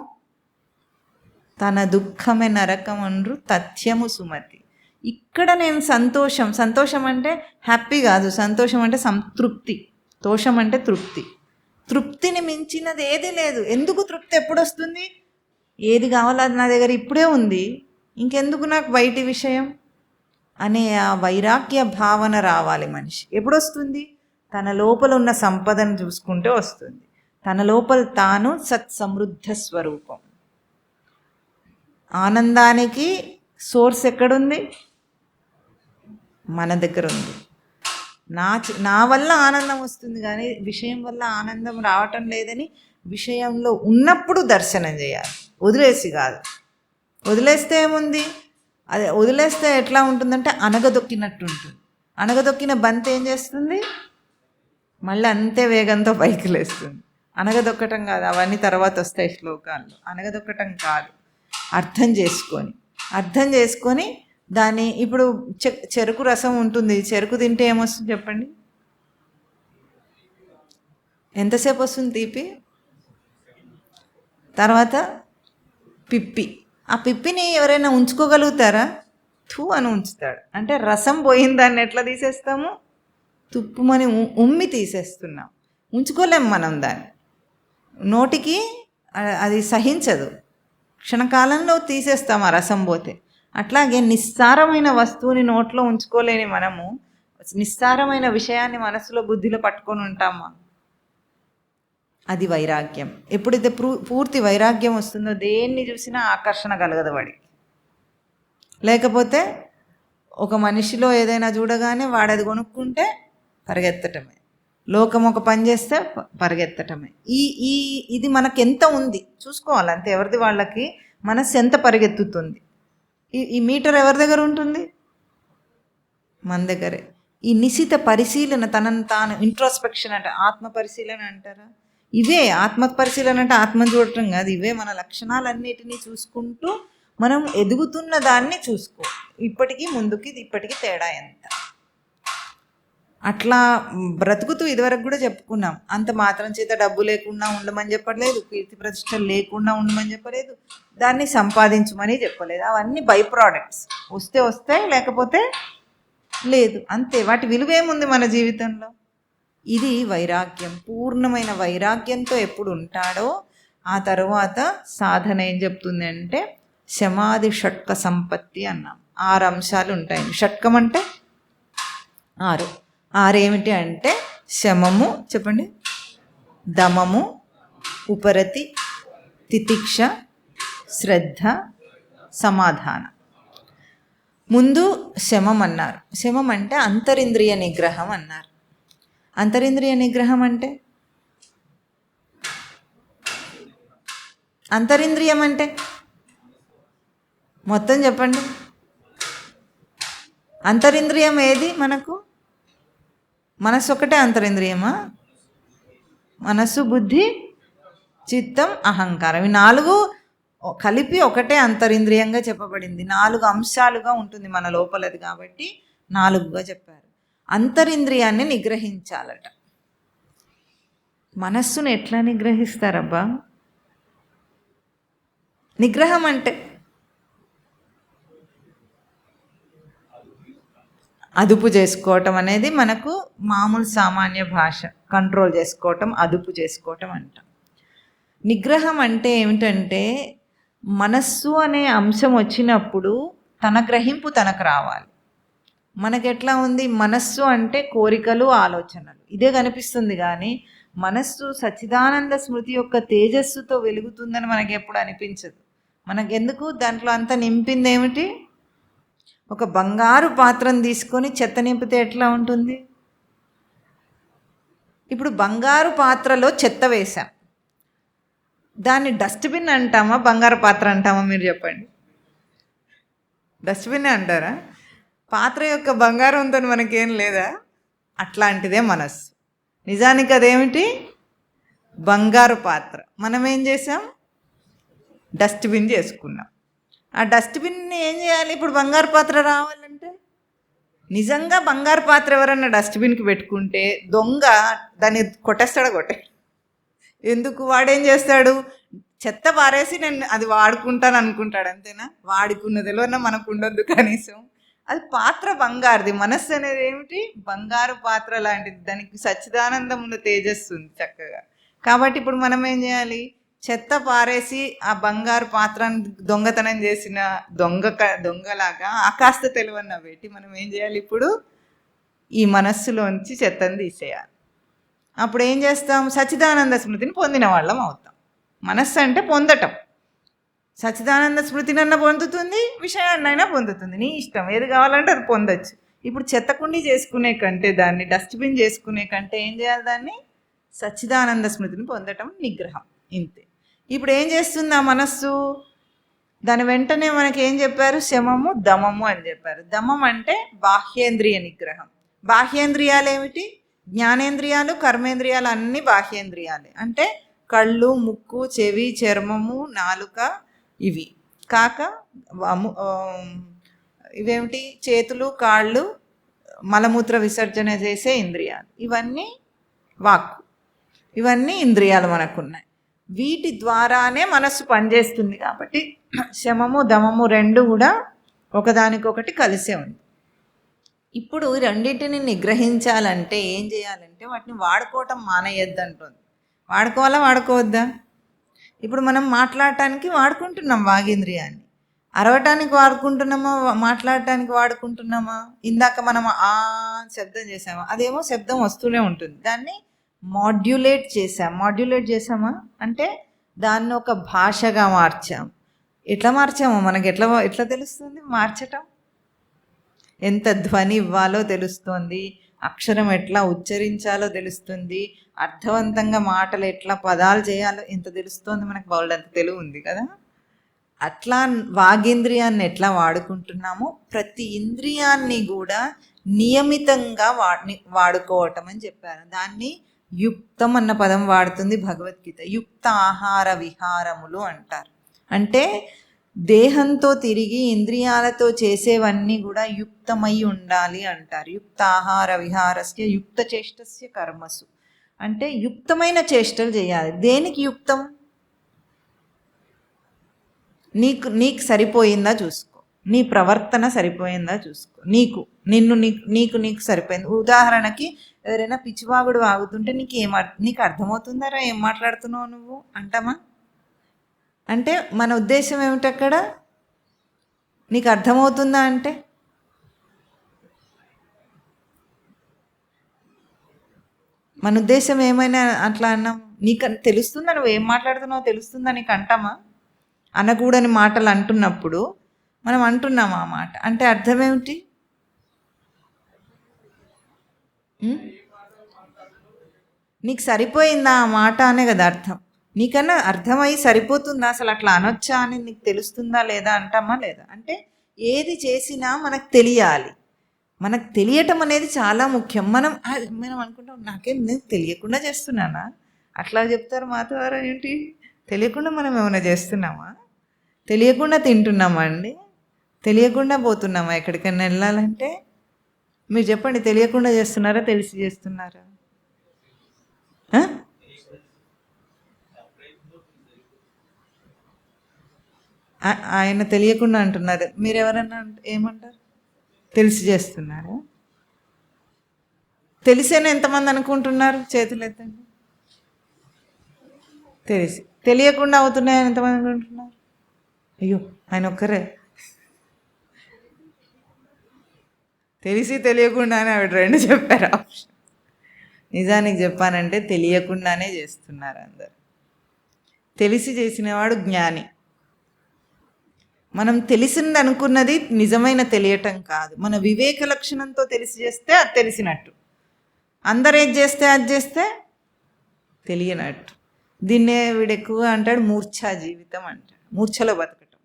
తన దుఃఖమే నరకమన్రు తథ్యము సుమతి. ఇక్కడ నేను సంతోషం అంటే హ్యాపీ కాదు, సంతోషం అంటే సంతృప్తి, తోషం అంటే తృప్తి. తృప్తిని మించినది ఏది లేదు. ఎందుకు తృప్తి ఎప్పుడు వస్తుంది? ఏది కావాలో అది నా దగ్గర ఇప్పుడే ఉంది, ఇంకెందుకు నాకు బయటి విషయం అనే ఆ వైరాగ్య భావన రావాలి మనిషి. ఎప్పుడు వస్తుంది? తన లోపల ఉన్న సంపదను చూసుకుంటే వస్తుంది. తన లోపల తాను సత్సమృద్ధ స్వరూపం. ఆనందానికి సోర్స్ ఎక్కడుంది? మన దగ్గర ఉంది. నా వల్ల ఆనందం వస్తుంది, కానీ విషయం వల్ల ఆనందం రావటం లేదని విషయంలో ఉన్నప్పుడు దర్శనం చేయాలి, వదిలేసి కాదు. వదిలేస్తే ఏముంది? అదే వదిలేస్తే ఎట్లా ఉంటుందంటే అనగదొక్కినట్టు ఉంటుంది. అనగదొక్కిన బంతి ఏం చేస్తుంది? మళ్ళీ అంతే వేగంతో పైకి లేస్తుంది. అనగదొక్కటం కాదు, అవన్నీ తర్వాత వస్తాయి శ్లోకాల్లో. అనగదొక్కటం కాదు, అర్థం చేసుకొని దాన్ని. ఇప్పుడు చెరుకు రసం ఉంటుంది, చెరుకు తింటే ఏమొస్తుంది చెప్పండి? ఎంతసేపు వస్తుంది తీపి? తర్వాత పిప్పి. ఆ పిప్పిని ఎవరైనా ఉంచుకోగలుగుతారా? థూ అని ఉంచుతాడు. అంటే రసం పోయిన దాన్ని ఎట్లా తీసేస్తాము? తుప్పుమని ఉమ్మి తీసేస్తున్నాం. ఉంచుకోలేం మనం దాన్ని, నోటికి అది సహించదు, క్షణకాలంలో తీసేస్తాం ఆ రసం పోతే. అట్లాగే నిస్సారమైన వస్తువుని నోట్లో ఉంచుకోలేని మనము నిస్సారమైన విషయాన్ని మనసులో బుద్ధిలో పట్టుకొని ఉంటామా? అది వైరాగ్యం. ఎప్పుడైతే పూర్తి వైరాగ్యం వస్తుందో దేన్ని చూసినా ఆకర్షణ కలగదు వాడికి. లేకపోతే ఒక మనిషిలో ఏదైనా చూడగానే వాడది కొనుక్కుంటే పరిగెత్తటమే, లోకం ఒక పని చేస్తే పరిగెత్తటమే. ఇది మనకెంత ఉంది చూసుకోవాలి అంతే. ఎవరిది వాళ్ళకి మనసు ఎంత పరిగెత్తుతుంది. ఈ మీటర్ ఎవరి దగ్గర ఉంటుంది? మన దగ్గరే. ఈ నిశిత పరిశీలన, తనను తాను ఇంట్రోస్పెక్షన్ అంటే ఆత్మ పరిశీలన అంటారా? ఇవే ఆత్మ పరిశీలన అంటే ఆత్మను చూడటం కాదు. ఇవే మన లక్షణాలన్నిటినీ చూసుకుంటూ మనం ఎదుగుతున్న దాన్ని చూసుకో, ఇప్పటికీ ముందుకి ఇప్పటికీ తేడా ఎంత. అట్లా బ్రతుకుతూ ఇదివరకు కూడా చెప్పుకున్నాం. అంత మాత్రం చేత డబ్బు లేకుండా ఉండమని చెప్పలేదు, కీర్తి ప్రతిష్టలు లేకుండా ఉండమని చెప్పలేదు, దాన్ని సంపాదించమని చెప్పలేదు. అవన్నీ బై ప్రోడక్ట్స్, వస్తే వస్తాయి లేకపోతే లేదు, అంతే. వాటి విలువేముంది మన జీవితంలో? ఇది వైరాగ్యం. పూర్ణమైన వైరాగ్యంతో ఎప్పుడు ఉంటాడో ఆ తర్వాత సాధన ఏం చెప్తుంది అంటే శమాది షట్క సంపత్తి అన్నాం. 6 అంశాలు ఉంటాయి. షట్కం అంటే 6. 6 ఏమిటి అంటే శమము, చెప్పండి, దమము, ఉపరతి, తితిక్ష, శ్రద్ధ, సమాధానం. ముందు శమం అన్నారు. శమం అంటే అంతరింద్రియ నిగ్రహం అన్నారు. అంతరింద్రియ నిగ్రహం అంటే, అంతరింద్రియం అంటే మొత్తం చెప్పండి. అంతరింద్రియం ఏది మనకు? మనస్సు ఒకటే అంతరింద్రియమా? మనస్సు, బుద్ధి, చిత్తం, అహంకారం, ఈ 4 కలిపి ఒకటే అంతరింద్రియంగా చెప్పబడింది. 4 అంశాలుగా ఉంటుంది మన లోపలది కాబట్టి 4గా చెప్పారు. అంతరింద్రియాన్ని నిగ్రహించాలట. మనస్సును ఎట్లా నిగ్రహిస్తారబ్బా? నిగ్రహం అంటే అదుపు చేసుకోవటం అనేది మనకు మామూలు సామాన్య భాష. కంట్రోల్ చేసుకోవటం, అదుపు చేసుకోవటం అంటాం. నిగ్రహం అంటే ఏమిటంటే మనస్సు అనే అంశం వచ్చినప్పుడు తన గ్రహింపు తనకు రావాలి. మనకెట్లా ఉంది? మనస్సు అంటే కోరికలు, ఆలోచనలు, ఇదే కనిపిస్తుంది. కానీ మనస్సు సచ్చిదానంద స్మృతి యొక్క తేజస్సుతో వెలుగుతుందని మనకి ఎప్పుడు అనిపించదు. మనకెందుకు? దాంట్లో అంతా నింపింది ఏమిటి? ఒక బంగారు పాత్రను తీసుకొని చెత్త నింపితే ఎట్లా ఉంటుంది? ఇప్పుడు బంగారు పాత్రలో చెత్త వేసాం, దాన్ని డస్ట్బిన్ అంటామా బంగారు పాత్ర అంటామా? మీరు చెప్పండి. డస్ట్బిన్ అంటారా? పాత్ర యొక్క బంగారంతో మనకేం లేదా? అట్లాంటిదే మనస్సు. నిజానికి అదేమిటి? బంగారు పాత్ర. మనం ఏం చేసాం? డస్ట్బిన్ చేసుకున్నాం. ఆ డస్ట్బిన్ని ఏం చేయాలి? ఇప్పుడు బంగారు పాత్ర రావాలంటే నిజంగా బంగారు పాత్ర ఎవరన్నా డస్ట్బిన్కి పెట్టుకుంటే దొంగ దాన్ని కొట్టే. ఎందుకు? వాడేం చేస్తాడు? చెత్త పారేసి నేను అది వాడుకుంటాను అనుకుంటాడు, అంతేనా? వాడుకున్నదిలో మనకు ఉండొద్దు కనీసం. అది పాత్ర బంగారుది. మనస్సు అనేది ఏమిటి? బంగారు పాత్ర లాంటిది. దానికి సచ్చిదానందం ఉన్న తేజస్సు ఉంది చక్కగా. కాబట్టి ఇప్పుడు మనం ఏం చేయాలి? చెత్త పారేసి ఆ బంగారు పాత్రను దొంగతనం చేసిన దొంగలాగా ఆకాస్త తెలివన్న పెట్టి మనం ఏం చేయాలి? ఇప్పుడు ఈ మనస్సులోంచి చెత్తను తీసేయాలి. అప్పుడు ఏం చేస్తాం? సచ్చిదానంద స్మృతిని పొందిన వాళ్ళం అవుతాం. మనస్సు అంటే పొందటం. సచ్చిదానంద స్మృతినన్నా పొందుతుంది, విషయాన్నైనా పొందుతుంది. నీ ఇష్టం, ఏది కావాలంటే అది పొందొచ్చు. ఇప్పుడు చెత్తకుండి చేసుకునే కంటే, దాన్ని డస్ట్బిన్ చేసుకునే కంటే ఏం చేయాలి? దాన్ని సచ్చిదానంద స్మృతిని పొందటం నిగ్రహం. ఇంతే. ఇప్పుడు ఏం చేస్తుంది ఆ మనస్సు? దాని వెంటనే మనకి ఏం చెప్పారు? శమము, దమము అని చెప్పారు. దమం అంటే బాహ్యేంద్రియ నిగ్రహం. బాహ్యేంద్రియాలు ఏమిటి? జ్ఞానేంద్రియాలు, కర్మేంద్రియాలు అన్నీ బాహ్యేంద్రియాలే. అంటే కళ్ళు, ముక్కు, చెవి, చర్మము, నాలుక, ఇవి కాక ఇవేమిటి? చేతులు, కాళ్ళు, మలమూత్ర విసర్జన చేసే ఇంద్రియాలు, ఇవన్నీ వాక్కు, ఇవన్నీ ఇంద్రియాలు మనకున్నాయి. వీటి ద్వారానే మనస్సు పనిచేస్తుంది. కాబట్టి శమము, దమము 2 కూడా ఒకదానికొకటి కలిసే ఉంది. ఇప్పుడు రెండింటిని నిగ్రహించాలంటే ఏం చేయాలంటే వాటిని వాడుకోవటం మానేయద్దంటుంది. వాడుకోవాలా, వాడుకోవద్దా? ఇప్పుడు మనం మాట్లాడటానికి వాడుకుంటున్నాం వాగేంద్రియాన్ని. అరవటానికి వాడుకుంటున్నామా, మాట్లాడటానికి వాడుకుంటున్నామా? ఇందాక మనం ఆ శబ్దం చేసామా? అదేమో శబ్దం వస్తూనే ఉంటుంది. దాన్ని మాడ్యులేట్ చేసామా అంటే దాన్ని ఒక భాషగా మార్చాం. ఎట్లా మార్చామో మనకి ఎట్లా తెలుస్తుంది? మార్చటం ఎంత ధ్వని ఇవ్వాలో తెలుస్తుంది, అక్షరం ఎట్లా ఉచ్చరించాలో తెలుస్తుంది, అర్థవంతంగా మాటలు ఎట్లా పదాలు చేయాలో ఎంత తెలుస్తుంది మనకు. బౌల్డంత తెలివి ఉంది కదా. అట్లా వాగేంద్రియాన్ని ఎట్లా వాడుకుంటున్నామో ప్రతి ఇంద్రియాన్ని కూడా నియమితంగా వాడుకోవటం అని చెప్పారు. దాన్ని యుక్తం అన్న పదం వాడుతుంది భగవద్గీత. యుక్త ఆహార విహారములు అంటారు. అంటే దేహంతో తిరిగి ఇంద్రియాలతో చేసేవన్నీ కూడా యుక్తమై ఉండాలి అంటారు. యుక్తాహార విహారస్య యుక్త చేష్టస్య కర్మసు అంటే యుక్తమైన చేష్టలు చేయాలి. దేనికి యుక్తం? నీకు సరిపోయిందా చూసుకో, నీ ప్రవర్తన సరిపోయిందా చూసుకో, నీకు సరిపోయింది. ఉదాహరణకి ఎవరైనా పిచ్చివాగుడు వాగుతుంటే నీకు అర్థమవుతుందారా ఏం మాట్లాడుతున్నావు నువ్వు అంటామా? అంటే మన ఉద్దేశం ఏమిటి అక్కడ? నీకు అర్థమవుతుందా అంటే మన ఉద్దేశం ఏమైనా అట్లా అన్నాం, నీకు తెలుస్తుందా నువ్వు ఏం మాట్లాడుతున్నావో తెలుస్తుందా నీకు అంటామా? అనకూడని మాటలు అంటున్నప్పుడు మనం అంటున్నాం ఆ మాట, అంటే అర్థం ఏమిటి? నీకు సరిపోయిందా ఆ మాట అనే కదా అర్థం. నీకన్నా అర్థమై సరిపోతుందా, అసలు అట్లా అనొచ్చా అని నీకు తెలుస్తుందా లేదా అంటామా లేదా? అంటే ఏది చేసినా మనకు తెలియాలి. మనకు తెలియటం అనేది చాలా ముఖ్యం. మనం అనుకుంటాం నేను తెలియకుండా చేస్తున్నానా? అట్లా చెప్తారు మాతవారు. ఏంటి తెలియకుండా మనం ఏమైనా చేస్తున్నామా? తెలియకుండా తింటున్నామా అండి? తెలియకుండా పోతున్నామా ఎక్కడికైనా వెళ్ళాలంటే? మీరు చెప్పండి, తెలియకుండా చేస్తున్నారా తెలిసి చేస్తున్నారా? ఆయన తెలియకుండా అంటున్నారు, మీరు ఎవరన్నా ఏమంటారు? తెలిసి చేస్తున్నారా? తెలిసేనా ఎంతమంది అనుకుంటున్నారు? చేతులు ఎత్తండి. తెలియకుండా అవుతున్నాయని ఎంతమంది అనుకుంటున్నారు? అయ్యో ఆయన ఒక్కరే. తెలిసి తెలియకుండానే ఆవిడ రెండు చెప్పారు ఆప్షన్. నిజానికి చెప్పానంటే తెలియకుండానే చేస్తున్నారు అందరు. తెలిసి చేసినవాడు జ్ఞాని. మనం తెలిసింది అనుకున్నది నిజమైన తెలియటం కాదు. మన వివేక లక్షణంతో తెలిసి చేస్తే అది తెలిసినట్టు, అందరు ఏది చేస్తే అది చేస్తే తెలియనట్టు. దీన్నే వీడు ఎక్కువ అంటాడు మూర్ఛా జీవితం అంటాడు. మూర్ఛలో బతకటం.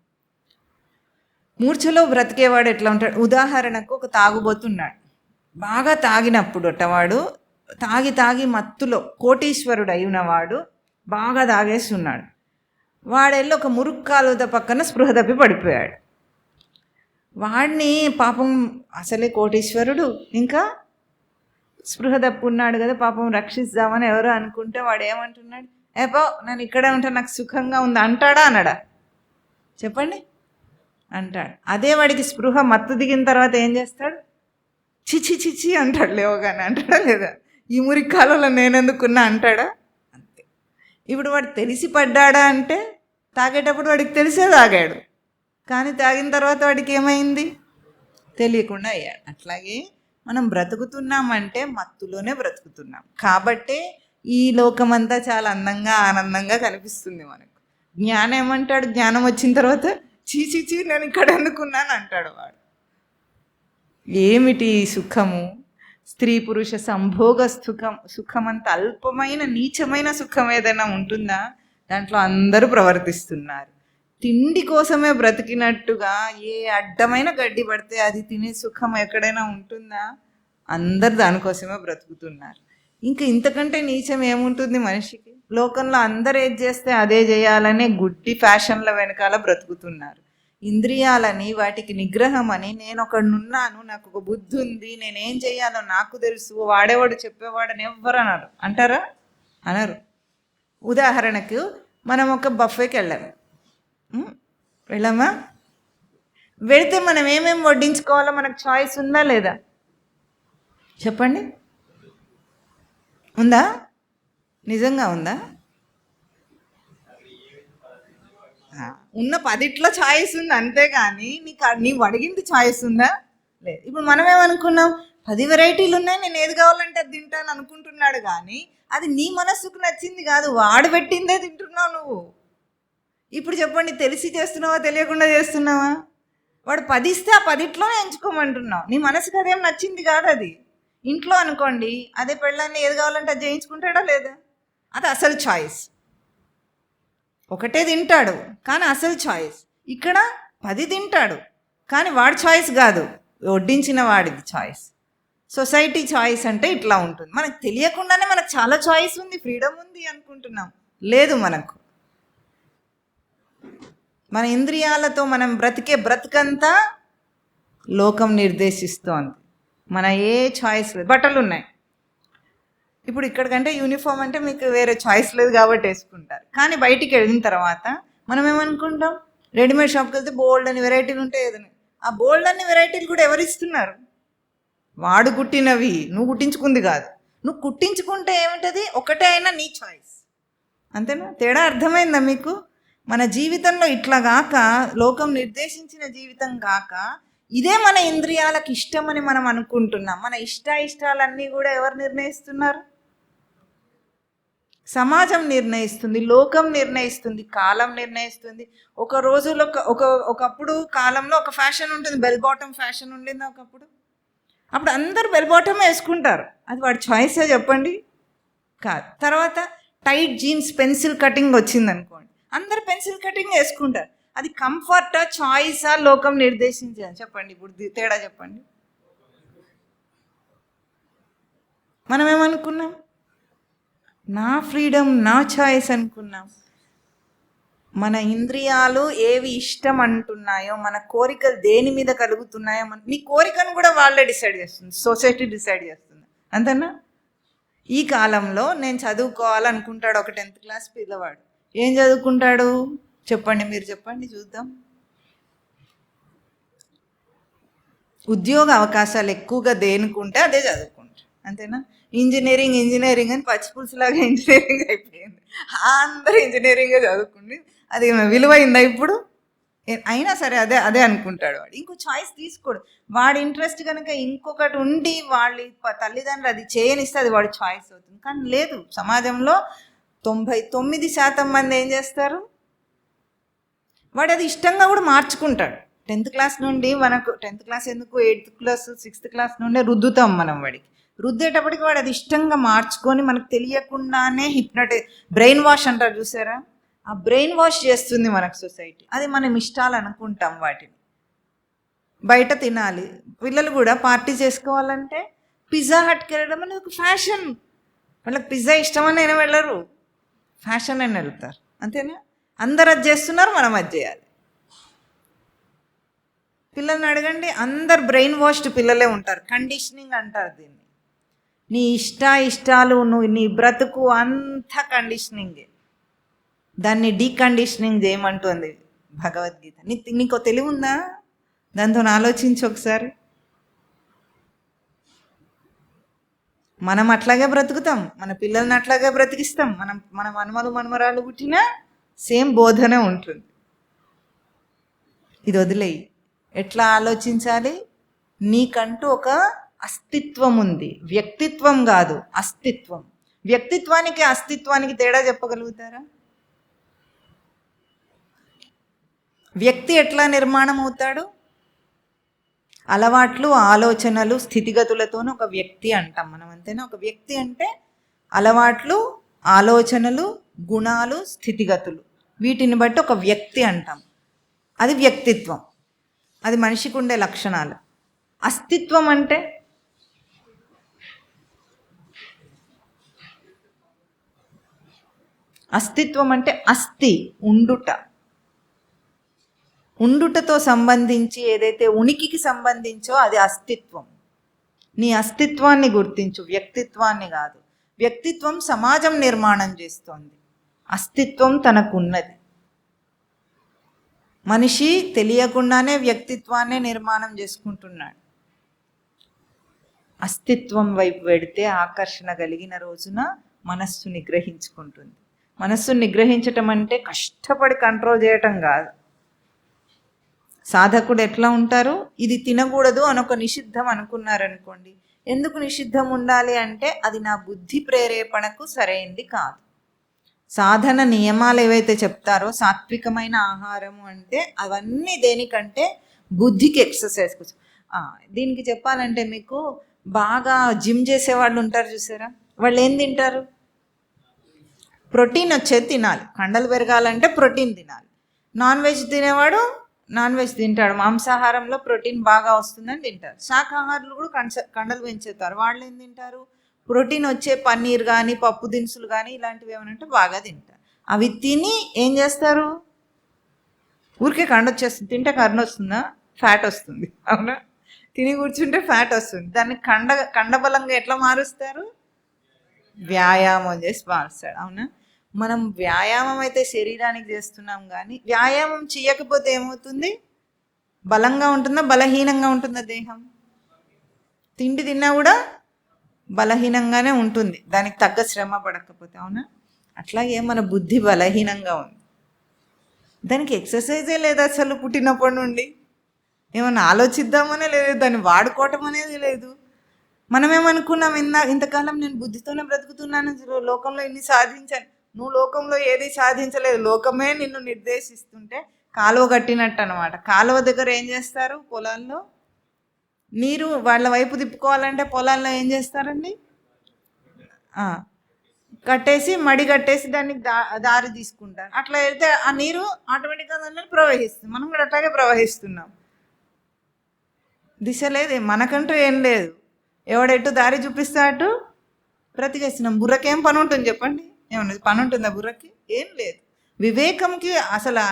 మూర్ఛలో బ్రతికేవాడు ఎట్లా ఉంటాడు? ఉదాహరణకు ఒక తాగుబోతున్నాడు. బాగా తాగినప్పుడు వాడు తాగి మత్తులో కోటీశ్వరుడు అయినవాడు బాగా తాగేస్తున్నాడు. వాడెళ్ళి ఒక మురుక్కాలుద పక్కన స్పృహ తప్పి పడిపోయాడు. వాడిని పాపం అసలే కోటీశ్వరుడు ఇంకా స్పృహ తప్పి ఉన్నాడు కదా, పాపం రక్షిద్దామని ఎవరో అనుకుంటే వాడు ఏమంటున్నాడు? ఏపో నేను ఇక్కడే ఉంటా, నాకు సుఖంగా ఉంది అంటాడా అనడా? చెప్పండి, అంటాడు. అదే వాడికి స్పృహ మత్తు దిగిన తర్వాత ఏం చేస్తాడు? చిచి చిచి అంటాడు లేవగానే. అంటాడా లేదా? ఈ మురికాలలో నేనెందుకున్నా అంటాడా? అంతే. ఇప్పుడు వాడు తెలిసి పడ్డాడా అంటే తాగేటప్పుడు వాడికి తెలిసే తాగాడు, కానీ తాగిన తర్వాత వాడికి ఏమైంది? తెలియకుండా అయ్యాడు. అట్లాగే మనం బ్రతుకుతున్నామంటే మత్తులోనే బ్రతుకుతున్నాం. కాబట్టే ఈ లోకమంతా చాలా అందంగా ఆనందంగా కనిపిస్తుంది మనకు. జ్ఞానం ఏమంటాడు? జ్ఞానం వచ్చిన తర్వాత చీచీచి నేను ఇక్కడ అనుకున్నాను అంటాడు వాడు. ఏమిటి సుఖము? స్త్రీ పురుష సంభోగ సుఖం అంత అల్పమైన నీచమైన సుఖం ఏదైనా ఉంటుందా? దాంట్లో అందరూ ప్రవర్తిస్తున్నారు. తిండి కోసమే బ్రతికినట్టుగా ఏ అడ్డమైన గడ్డి పడితే అది తినే సుఖం ఎక్కడైనా ఉంటుందా? అందరు దానికోసమే బ్రతుకుతున్నారు. ఇంకా ఇంతకంటే నీచం ఏముంటుంది మనిషికి? లోకంలో అందరు ఏది చేస్తే అదే చేయాలనే గుడ్డి ఫ్యాషన్ల వెనకాల బ్రతుకుతున్నారు. ఇంద్రియాలని వాటికి నిగ్రహం అని నేను ఒకడున్నాను, నాకు ఒక బుద్ధి ఉంది, నేనేం చేయాలో నాకు తెలుసు, వాడేవాడు చెప్పేవాడని ఎవ్వరు అన్నారు అంటారా? అనరు. ఉదాహరణకు మనం ఒక బఫేకి వెళ్ళామా? వెళితే మనం ఏమేమి వడ్డించుకోవాలో మనకు చాయిస్ ఉందా లేదా? చెప్పండి, ఉందా? నిజంగా ఉందా? ఉన్న 10 ఛాయిస్ ఉంది, అంతేగాని నీవు అడిగింది ఛాయిస్ ఉందా? లేదు. ఇప్పుడు మనం ఏమనుకున్నాం? 10 వెరైటీలు ఉన్నాయి, నేను ఏది కావాలంటే అది తింటాను అనుకుంటున్నాడు, కానీ అది నీ మనస్సుకు నచ్చింది కాదు, వాడు పెట్టిందే తింటున్నావు నువ్వు. ఇప్పుడు చెప్పండి, తెలిసి చేస్తున్నావా తెలియకుండా చేస్తున్నావా? వాడు 10 ఇస్తే ఆ 10 ఎంచుకోమంటున్నావు, నీ మనసుకు అదేం నచ్చింది కాదు అది. ఇంట్లో అనుకోండి, అదే పెళ్ళాన్ని ఏది కావాలంటే అది చేయించుకుంటాడా లేదా? అది అసలు చాయిస్. ఒకటే తింటాడు కానీ అసలు చాయిస్. ఇక్కడ 10 తింటాడు కానీ వాడి చాయిస్ కాదు, వడ్డించిన వాడిది చాయిస్. సొసైటీ చాయిస్ అంటే ఇట్లా ఉంటుంది. మనకు తెలియకుండానే మనకు చాలా చాయిస్ ఉంది, ఫ్రీడమ్ ఉంది అనుకుంటున్నాం. లేదు, మనకు మన ఇంద్రియాలతో మనం బ్రతికే బ్రతుకంతా లోకం నిర్దేశిస్తోంది. మన ఏ చాయిస్ లేదు. బట్టలు ఉన్నాయి, ఇప్పుడు ఇక్కడికంటే యూనిఫామ్ అంటే మీకు వేరే చాయిస్ లేదు కాబట్టి వేసుకుంటారు. కానీ బయటికి వెళ్ళిన తర్వాత మనం ఏమనుకుంటాం, రెడీమేడ్ షాప్కి వెళ్తే బోల్డ్ అని వెరైటీలు ఉంటాయి ఏదైనా. ఆ బోల్డ్ అన్ని వెరైటీలు కూడా ఎవరు ఇస్తున్నారు? వాడు కుట్టినవి, నువ్వు కుట్టించుకుంది కాదు. నువ్వు కుట్టించుకుంటే ఏమిటది, ఒకటే అయినా నీ చాయిస్, అంతేనా? తేడా అర్థమైందా మీకు? మన జీవితంలో ఇట్లా గాక, లోకం నిర్దేశించిన జీవితం గాక, ఇదే మన ఇంద్రియాలకు ఇష్టమని మనం అనుకుంటున్నాం. మన ఇష్టాలన్నీ కూడా ఎవరు నిర్ణయిస్తున్నారు? సమాజం నిర్ణయిస్తుంది, లోకం నిర్ణయిస్తుంది, కాలం నిర్ణయిస్తుంది. ఒక రోజులో ఒకప్పుడు కాలంలో ఒక ఫ్యాషన్ ఉంటుంది, బెల్ బాటమ్ ఫ్యాషన్ ఉండింది ఒకప్పుడు. అప్పుడు అందరూ బెల్ బాటమ్ వేసుకుంటారు, అది వాడి చాయిసే చెప్పండి? కాదు. తర్వాత టైట్ జీన్స్ పెన్సిల్ కటింగ్ వచ్చింది అనుకోండి, అందరు పెన్సిల్ కటింగ్ వేసుకుంటారు. అది కంఫర్టా, చాయిసా, లోకం నిర్దేశించా? చెప్పండి ఇప్పుడు తేడా చెప్పండి. మనం ఏమనుకున్నాం? నా ఫ్రీడమ్, నా చాయిస్ అనుకున్నాం. మన ఇంద్రియాలు ఏవి ఇష్టం అంటున్నాయో, మన కోరికలు దేని మీద కలుగుతున్నాయో, నీ కోరికను కూడా వాళ్ళే డిసైడ్ చేస్తుంది, సొసైటీ డిసైడ్ చేస్తుంది, అంతేనా? ఈ కాలంలో నేను చదువుకోవాలనుకుంటాడు ఒక 10th క్లాస్ పిల్లవాడు. ఏం చదువుకుంటాడు చెప్పండి, మీరు చెప్పండి చూద్దాం. ఉద్యోగ అవకాశాలు ఎక్కువగా దేనికుంటే అదే చదువుకుంటాడు, అంతేనా? ఇంజనీరింగ్ అని పచ్చిపులుసులాగా ఇంజనీరింగ్ అయిపోయింది. అందరూ ఇంజనీరింగే చదువుకుంది. అది విలువైందా ఇప్పుడు? అయినా సరే అదే అనుకుంటాడు వాడు. ఇంకో చాయిస్ తీసుకోడు. వాడి ఇంట్రెస్ట్ కనుక ఇంకొకటి ఉండి వాళ్ళ తల్లిదండ్రులు అది చేయనిస్తే అది వాడి చాయిస్ అవుతుంది. కానీ లేదు, సమాజంలో 99% మంది ఏం చేస్తారు, వాడు అది ఇష్టంగా కూడా మార్చుకుంటాడు. 10th క్లాస్ నుండి మనకు 10th క్లాస్ ఎందుకు, 8th క్లాస్ 6th క్లాస్ నుండే రుద్దుతాం మనం వాడికి. రుద్దేటప్పటికి వాడు అది ఇష్టంగా మార్చుకొని మనకు తెలియకుండానే బ్రెయిన్ వాష్ అంటారు చూసారా, ఆ బ్రెయిన్ వాష్ చేస్తుంది మనకు సొసైటీ. అది మనం ఇష్టాలు అనుకుంటాం వాటిని. బయట తినాలి, పిల్లలు కూడా పార్టీ చేసుకోవాలంటే పిజ్జా హట్కి వెళ్ళడం అనేది ఒక ఫ్యాషన్. వాళ్ళకి పిజ్జా ఇష్టమని అయినా వెళ్ళరు, ఫ్యాషన్ అని వెళ్తారు, అంతేనా? అందరు అది చేస్తున్నారు, మనం అది చేయాలి. పిల్లల్ని అడగండి, అందరు బ్రెయిన్ వాష్డ్ పిల్లలే ఉంటారు. కండిషనింగ్ అంటారు దీన్ని. నీ ఇష్టాలు, నువ్వు నీ బ్రతుకు అంతా కండిషనింగే. దాన్ని డీకండిషనింగ్ చేయమంటుంది భగవద్గీత. నీకు తెలివి ఉందా? దాంతో ఆలోచించి ఒకసారి. మనం అట్లాగే బ్రతుకుతాం, మన పిల్లల్ని అట్లాగే బ్రతికిస్తాం. మన మనమరాలు పుట్టినా సేమ్ బోధనే ఉంటుంది. ఇది వదిలేయి. ఎట్లా ఆలోచించాలి? నీకంటూ ఒక అస్తిత్వం ఉంది, వ్యక్తిత్వం కాదు, అస్తిత్వం. వ్యక్తిత్వానికి అస్తిత్వానికి తేడా చెప్పగలుగుతారా? వ్యక్తి ఎట్లా నిర్మాణం అవుతాడు? అలవాట్లు, ఆలోచనలు, స్థితిగతులతోనూ ఒక వ్యక్తి అంటాం మనం, అంతేనా? ఒక వ్యక్తి అంటే అలవాట్లు, ఆలోచనలు, గుణాలు, స్థితిగతులు, వీటిని బట్టి ఒక వ్యక్తి అంటాం. అది వ్యక్తిత్వం, అది మనిషికి ఉండే లక్షణాలు. అస్తిత్వం అంటే అస్థి, ఉండుటతో సంబంధించి ఏదైతే ఉనికికి సంబంధించో అది అస్తిత్వం. నీ అస్తిత్వాన్ని గుర్తించు, వ్యక్తిత్వాన్ని కాదు. వ్యక్తిత్వం సమాజం నిర్మాణం చేస్తోంది, అస్తిత్వం తనకున్నది. మనిషి తెలియకుండానే వ్యక్తిత్వాన్ని నిర్మాణం చేసుకుంటున్నాడు. అస్తిత్వం వైపు వెడితే ఆకర్షణ కలిగిన రోజున మనస్సు నిగ్రహించుకుంటుంది. మనస్సును నిగ్రహించటం అంటే కష్టపడి కంట్రోల్ చేయటం కాదు. సాధకుడు ఎట్లా ఉంటారు, ఇది తినకూడదు అని ఒక నిషిద్ధం అనుకున్నారనుకోండి, ఎందుకు నిషిద్ధం ఉండాలి అంటే అది నా బుద్ధి ప్రేరేపణకు సరైంది కాదు. సాధన నియమాలు ఏవైతే చెప్తారో, సాత్వికమైన ఆహారము అంటే అవన్నీ దేనికంటే బుద్ధికి ఎక్సర్సైజ్. దీనికి చెప్పాలంటే మీకు బాగా జిమ్ చేసే వాళ్ళు ఉంటారు చూసారా, వాళ్ళు ఏం తింటారు? ప్రోటీన్ వచ్చేది తినాలి, కండలు పెరగాలంటే ప్రోటీన్ తినాలి. నాన్ వెజ్ తినేవాడు నాన్ వెజ్ తింటాడు, మాంసాహారంలో ప్రోటీన్ బాగా వస్తుందని తింటారు. శాకాహారులు కూడా కండలు పెంచుతారు, వాళ్ళు ఏం తింటారు? ప్రోటీన్ వచ్చే పన్నీర్ కానీ, పప్పు దినుసులు కానీ, ఇలాంటివి ఏమనంటే బాగా తింటారు. అవి తిని ఏం చేస్తారు? ఊరికే కండొచ్చేస్తుంది. తింటే కర్ణ వస్తుందా? ఫ్యాట్ వస్తుంది. అవునా? తిని కూర్చుంటే ఫ్యాట్ వస్తుంది. దాన్ని కండబలంగా ఎట్లా మారుస్తారు? వ్యాయామం చేసి మారుస్తాడు. అవునా? మనం వ్యాయామం అయితే శరీరానికి చేస్తున్నాం, కానీ వ్యాయామం చేయకపోతే ఏమవుతుంది? బలంగా ఉంటుందా, బలహీనంగా ఉంటుందా దేహం? తిండి తిన్నా కూడా బలహీనంగానే ఉంటుంది, దానికి తగ్గ శ్రమ పడకపోతే. అవునా? అట్లాగే మన బుద్ధి బలహీనంగా ఉంది. దానికి ఎక్సర్సైజే లేదు అసలు. పుట్టినప్పటి నుండి ఏమన్నా ఆలోచిద్దామనే లేదు, దాన్ని వాడుకోవటం అనేది లేదు. మనమేమనుకున్నాం, ఇంతకాలం నేను బుద్ధితోనే బ్రతుకుతున్నాను, లోకంలో ఇన్ని సాధించాను. నువ్వు లోకంలో ఏది సాధించలేదు, లోకమే నిన్ను నిర్దేశిస్తుంటే కాలువ కట్టినట్టు అనమాట. కాలువ దగ్గర ఏం చేస్తారు? పొలాల్లో నీరు వాళ్ళ వైపు తిప్పుకోవాలంటే పొలాల్లో ఏం చేస్తారండి? కట్టేసి మడి కట్టేసి దానికి దారి తీసుకుంటారు. అట్లా వెళ్తే ఆ నీరు ఆటోమేటిక్గా దాన్ని ప్రవహిస్తుంది. మనం కూడా అట్లాగే ప్రవహిస్తున్నాం. దిశ లేదు, మనకంటూ ఏం లేదు. ఎవడెటు దారి చూపిస్తే అటు బ్రతికేస్తున్నాం. బుర్రకేం పని ఉంటుంది చెప్పండి? ఏమన్నా పని ఉంటుందా బుర్రకి? ఏం లేదు. వివేకంకి అసలు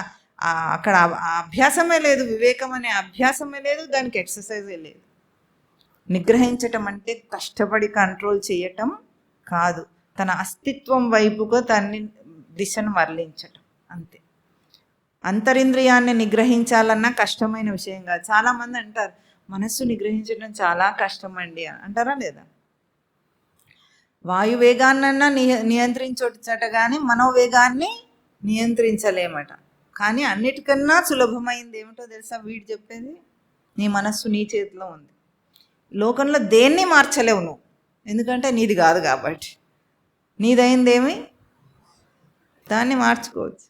అక్కడ అభ్యాసమే లేదు. వివేకం అనే అభ్యాసమే లేదు, దానికి ఎక్సర్సైజే లేదు. నిగ్రహించటం అంటే కష్టపడి కంట్రోల్ చేయటం కాదు, తన అస్తిత్వం వైపుగా దాన్ని దిశను మరలించటం అంతే. అంతరింద్రియాన్ని నిగ్రహించాలన్నా కష్టమైన విషయం కాదు. చాలామంది అంటారు మనస్సు నిగ్రహించడం చాలా కష్టం అండి అంటారా లేదా? వాయువేగాన్నన్నా నియంత్రించట కానీ మనోవేగాన్ని నియంత్రించలేమట. కానీ అన్నిటికన్నా సులభమైంది ఏమిటో తెలుసా? వీడు చెప్పేది, నీ మనస్సు నీ చేతిలో ఉంది. లోకంలో దేన్ని మార్చలేవు నువ్వు, ఎందుకంటే నీది కాదు కాబట్టి. నీదైందేమి దాన్ని మార్చుకోవచ్చు.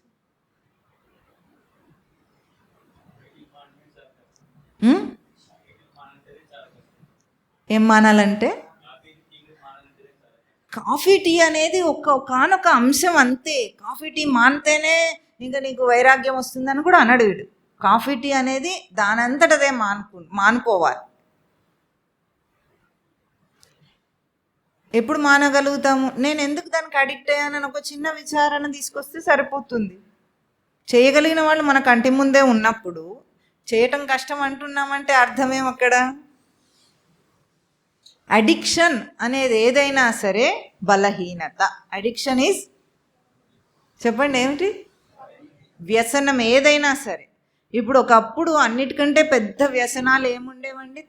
ఏం మానాలంటే? కాఫీ టీ అనేది ఒకానొక అంశం అంతే. కాఫీ టీ మానితేనే ఇంకా నీకు వైరాగ్యం వస్తుందని కూడా అనడు వీడు. కాఫీ టీ అనేది దానంతటదే మానుకోవాలి. ఎప్పుడు మానగలుగుతాము? నేను ఎందుకు దానికి అడిక్ట్ అయ్యానని ఒక చిన్న విచారణ తీసుకొస్తే సరిపోతుంది. చేయగలిగిన వాళ్ళు మన కంటి ముందే ఉన్నప్పుడు చేయటం కష్టం అంటున్నామంటే అర్థమేం అక్కడ? అడిక్షన్ అనేది ఏదైనా సరే బలహీనత. అడిక్షన్ ఈజ్, చెప్పండి ఏమిటి? వ్యసనం ఏదైనా సరే. ఇప్పుడు ఒకప్పుడు అన్నిటికంటే పెద్ద వ్యసనాలు ఏముండేవండి?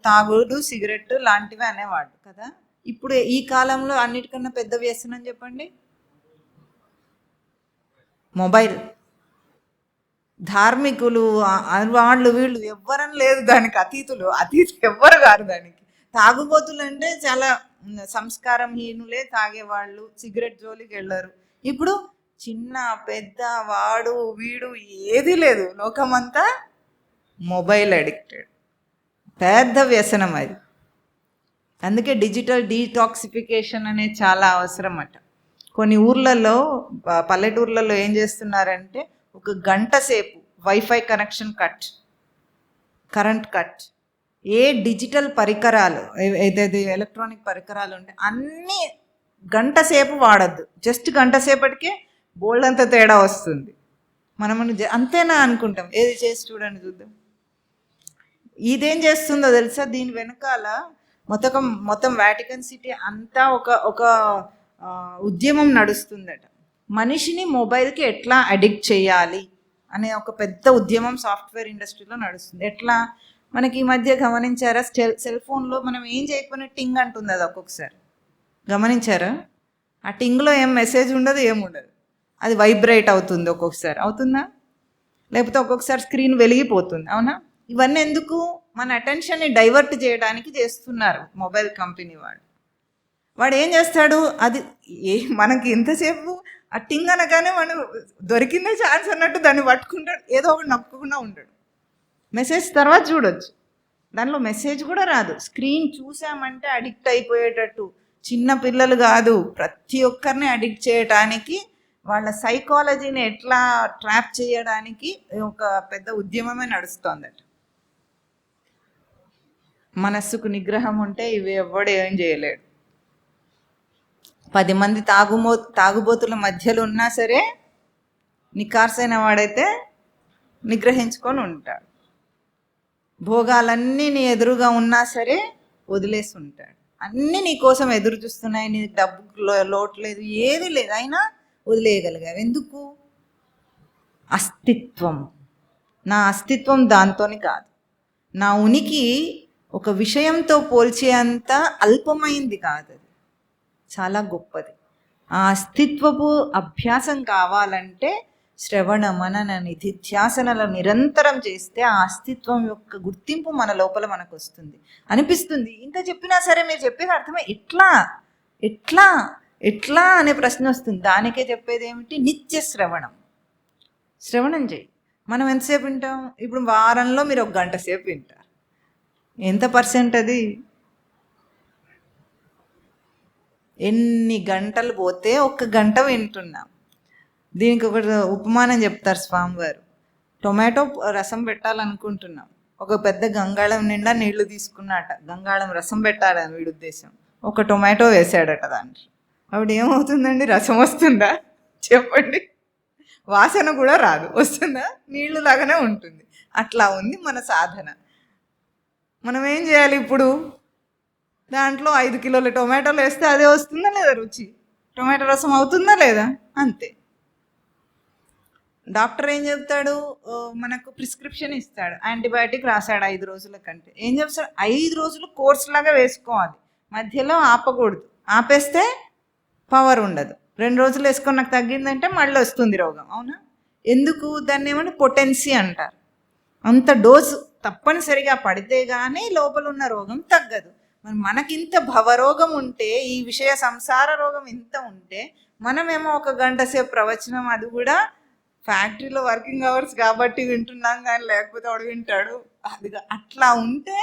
తాగుడు, సిగరెట్ లాంటివి అనేవాడు కదా. ఇప్పుడు ఈ కాలంలో అన్నిటికన్నా పెద్ద వ్యసనం చెప్పండి? మొబైల్. ధార్మికులు వాళ్ళు వీళ్ళు ఎవ్వరని లేదు దానికి, అతీతులు ఎవ్వరు కాదు దానికి. తాగుబోతులు అంటే చాలా సంస్కారం హీనులే తాగేవాళ్ళు, సిగరెట్ జోలికి వెళ్ళరు. ఇప్పుడు చిన్న పెద్ద వాడు వీడు ఏది లేదు, లోకమంతా మొబైల్ అడిక్టెడ్. పెద్ద వ్యసనం అది. అందుకే డిజిటల్ డీటాక్సిఫికేషన్ అనేది చాలా అవసరం అట. కొన్ని ఊర్లలో, పల్లెటూర్లలో ఏం చేస్తున్నారంటే 1 గంట సేపు wifi connection cut, current cut. ఏ డిజిటల్ పరికరాలు ఏదైతే ఎలక్ట్రానిక్ పరికరాలు ఉంటాయి అన్నీ గంట సేపు వాడద్దు. జస్ట్ గంట సేపటికే బోల్డ్ అంత తేడా వస్తుంది. మనం అంతేనా అనుకుంటాం. ఏది చేసి చూడండి చూద్దాం. ఇదేం చేస్తుందో తెలుసా? దీని వెనకాల మొత్తం వాటికన్ సిటీ అంతా ఒక ఉద్యమం నడుస్తుందట. మనిషిని మొబైల్కి ఎట్లా అడిక్ట్ చేయాలి అనే ఒక పెద్ద ఉద్యమం సాఫ్ట్వేర్ ఇండస్ట్రీలో నడుస్తుంది. ఎట్లా? మనకి ఈ మధ్య గమనించారా? సెల్ ఫోన్లో మనం ఏం చేయకపోయినా టింగ్ అంటుంది అది ఒక్కొక్కసారి. గమనించారా? ఆ టింగ్లో ఏం మెసేజ్ ఉండదు, ఏముండదు, అది వైబ్రేట్ అవుతుంది ఒక్కొక్కసారి. అవుతుందా? లేకపోతే ఒక్కొక్కసారి స్క్రీన్ వెలిగిపోతుంది. అవునా? ఇవన్నీ ఎందుకు? మన అటెన్షన్ని డైవర్ట్ చేయడానికి చేస్తున్నారు మొబైల్ కంపెనీ వాడు ఏం చేస్తాడు? అది మనకి ఎంతసేపు ఆ టింగ్ అనగానే మనం దొరికిందే ఛాన్స్ అన్నట్టు దాన్ని పట్టుకుంటాడు, ఏదో ఒకటి నొక్కకుండా ఉంటాడు. మెసేజ్ తర్వాత చూడొచ్చు, దానిలో మెసేజ్ కూడా రాదు. స్క్రీన్ చూసామంటే అడిక్ట్ అయిపోయేటట్టు. చిన్న పిల్లలు కాదు, ప్రతి ఒక్కరిని అడిక్ట్ చేయడానికి, వాళ్ళ సైకాలజీని ఎట్లా ట్రాప్ చేయడానికి ఒక పెద్ద ఉద్యమమే నడుస్తోందట. మనస్సుకు నిగ్రహం ఉంటే ఇవి ఎవ్వడు ఏం చేయలేడు. 10 మంది తాగుబోతుల మధ్యలో ఉన్నా సరే నికార్సైన వాడైతే నిగ్రహించుకొని ఉంటాడు. భోగాలన్నీ నీ ఎదురుగా ఉన్నా సరే వదిలేసి ఉంటాడు. అన్నీ నీ కోసం ఎదురు చూస్తున్నాయి, నీ డబ్బు లోటు లేదు, ఏది లేదు, అయినా వదిలేయగలిగావు. ఎందుకు? అస్తిత్వం. నా అస్తిత్వం దాంతోని కాదు. నా ఉనికి ఒక విషయంతో పోల్చే అంత అల్పమైంది కాదు, అది చాలా గొప్పది. ఆ అస్తిత్వపు అభ్యాసం కావాలంటే శ్రవణ మనన నిధిధ్యాసనలు నిరంతరం చేస్తే ఆ అస్తిత్వం యొక్క గుర్తింపు మన లోపల మనకు వస్తుంది. అనిపిస్తుంది ఇంత చెప్పినా సరే మీరు చెప్పేది అర్థమే, ఎట్లా ఎట్లా ఎట్లా అనే ప్రశ్న వస్తుంది. దానికే చెప్పేది ఏమిటి? నిత్య శ్రవణం. శ్రవణం చేయి. మనం ఎంతసేపు వింటాం? ఇప్పుడు వారంలో మీరు 1 గంట సేపు వింటారు. ఎంత పర్సెంట్ అది? ఎన్ని గంటలు పోతే 1 గంట వింటున్నాం. దీనికి ఒక ఉపమానం చెప్తారు స్వామివారు. టొమాటో రసం పెట్టాలనుకుంటున్నాం. ఒక పెద్ద గంగాళం నిండా నీళ్లు తీసుకున్నట. గంగాళం రసం పెట్టాలని వీడి ఉద్దేశం. ఒక టొమాటో వేసాడట దాంట్లో. అప్పుడు ఏమవుతుందండి? రసం వస్తుందా? చెప్పండి. వాసన కూడా రాదు. వస్తుందా? నీళ్లు లాగానే ఉంటుంది. అట్లా ఉంది మన సాధన. మనం ఏం చేయాలి ఇప్పుడు? దాంట్లో 5 కిలోల టొమాటోలు వేస్తే అదే వస్తుందా లేదా? రుచి టొమాటో రసం అవుతుందా లేదా? అంతే. డాక్టర్ ఏం చెప్తాడు? మనకు ప్రిస్క్రిప్షన్ ఇస్తాడు, యాంటీబయాటిక్ రాశాడు 5 రోజుల కంటే. ఏం చెప్తాడు? 5 రోజులు కోర్స్ లాగా వేసుకోవాలి, మధ్యలో ఆపకూడదు. ఆపేస్తే పవర్ ఉండదు. 2 రోజులు వేసుకొని నాకు తగ్గిందంటే మళ్ళీ వస్తుంది రోగం. అవునా? ఎందుకు? దాన్ని ఏమంటే పొటెన్సీ అంటారు. అంత డోసు తప్పనిసరిగా పడితే కానీ లోపల ఉన్న రోగం తగ్గదు. మరి మనకింత భవరోగం ఉంటే, ఈ విషయ సంసార రోగం ఇంత ఉంటే, మనమేమో 1 గంట సేపు ప్రవచనం, అది కూడా ఫ్యాక్టరీలో వర్కింగ్ అవర్స్ కాబట్టి వింటున్నాం, కానీ లేకపోతే వాడు వింటాడు. అది అట్లా ఉంటే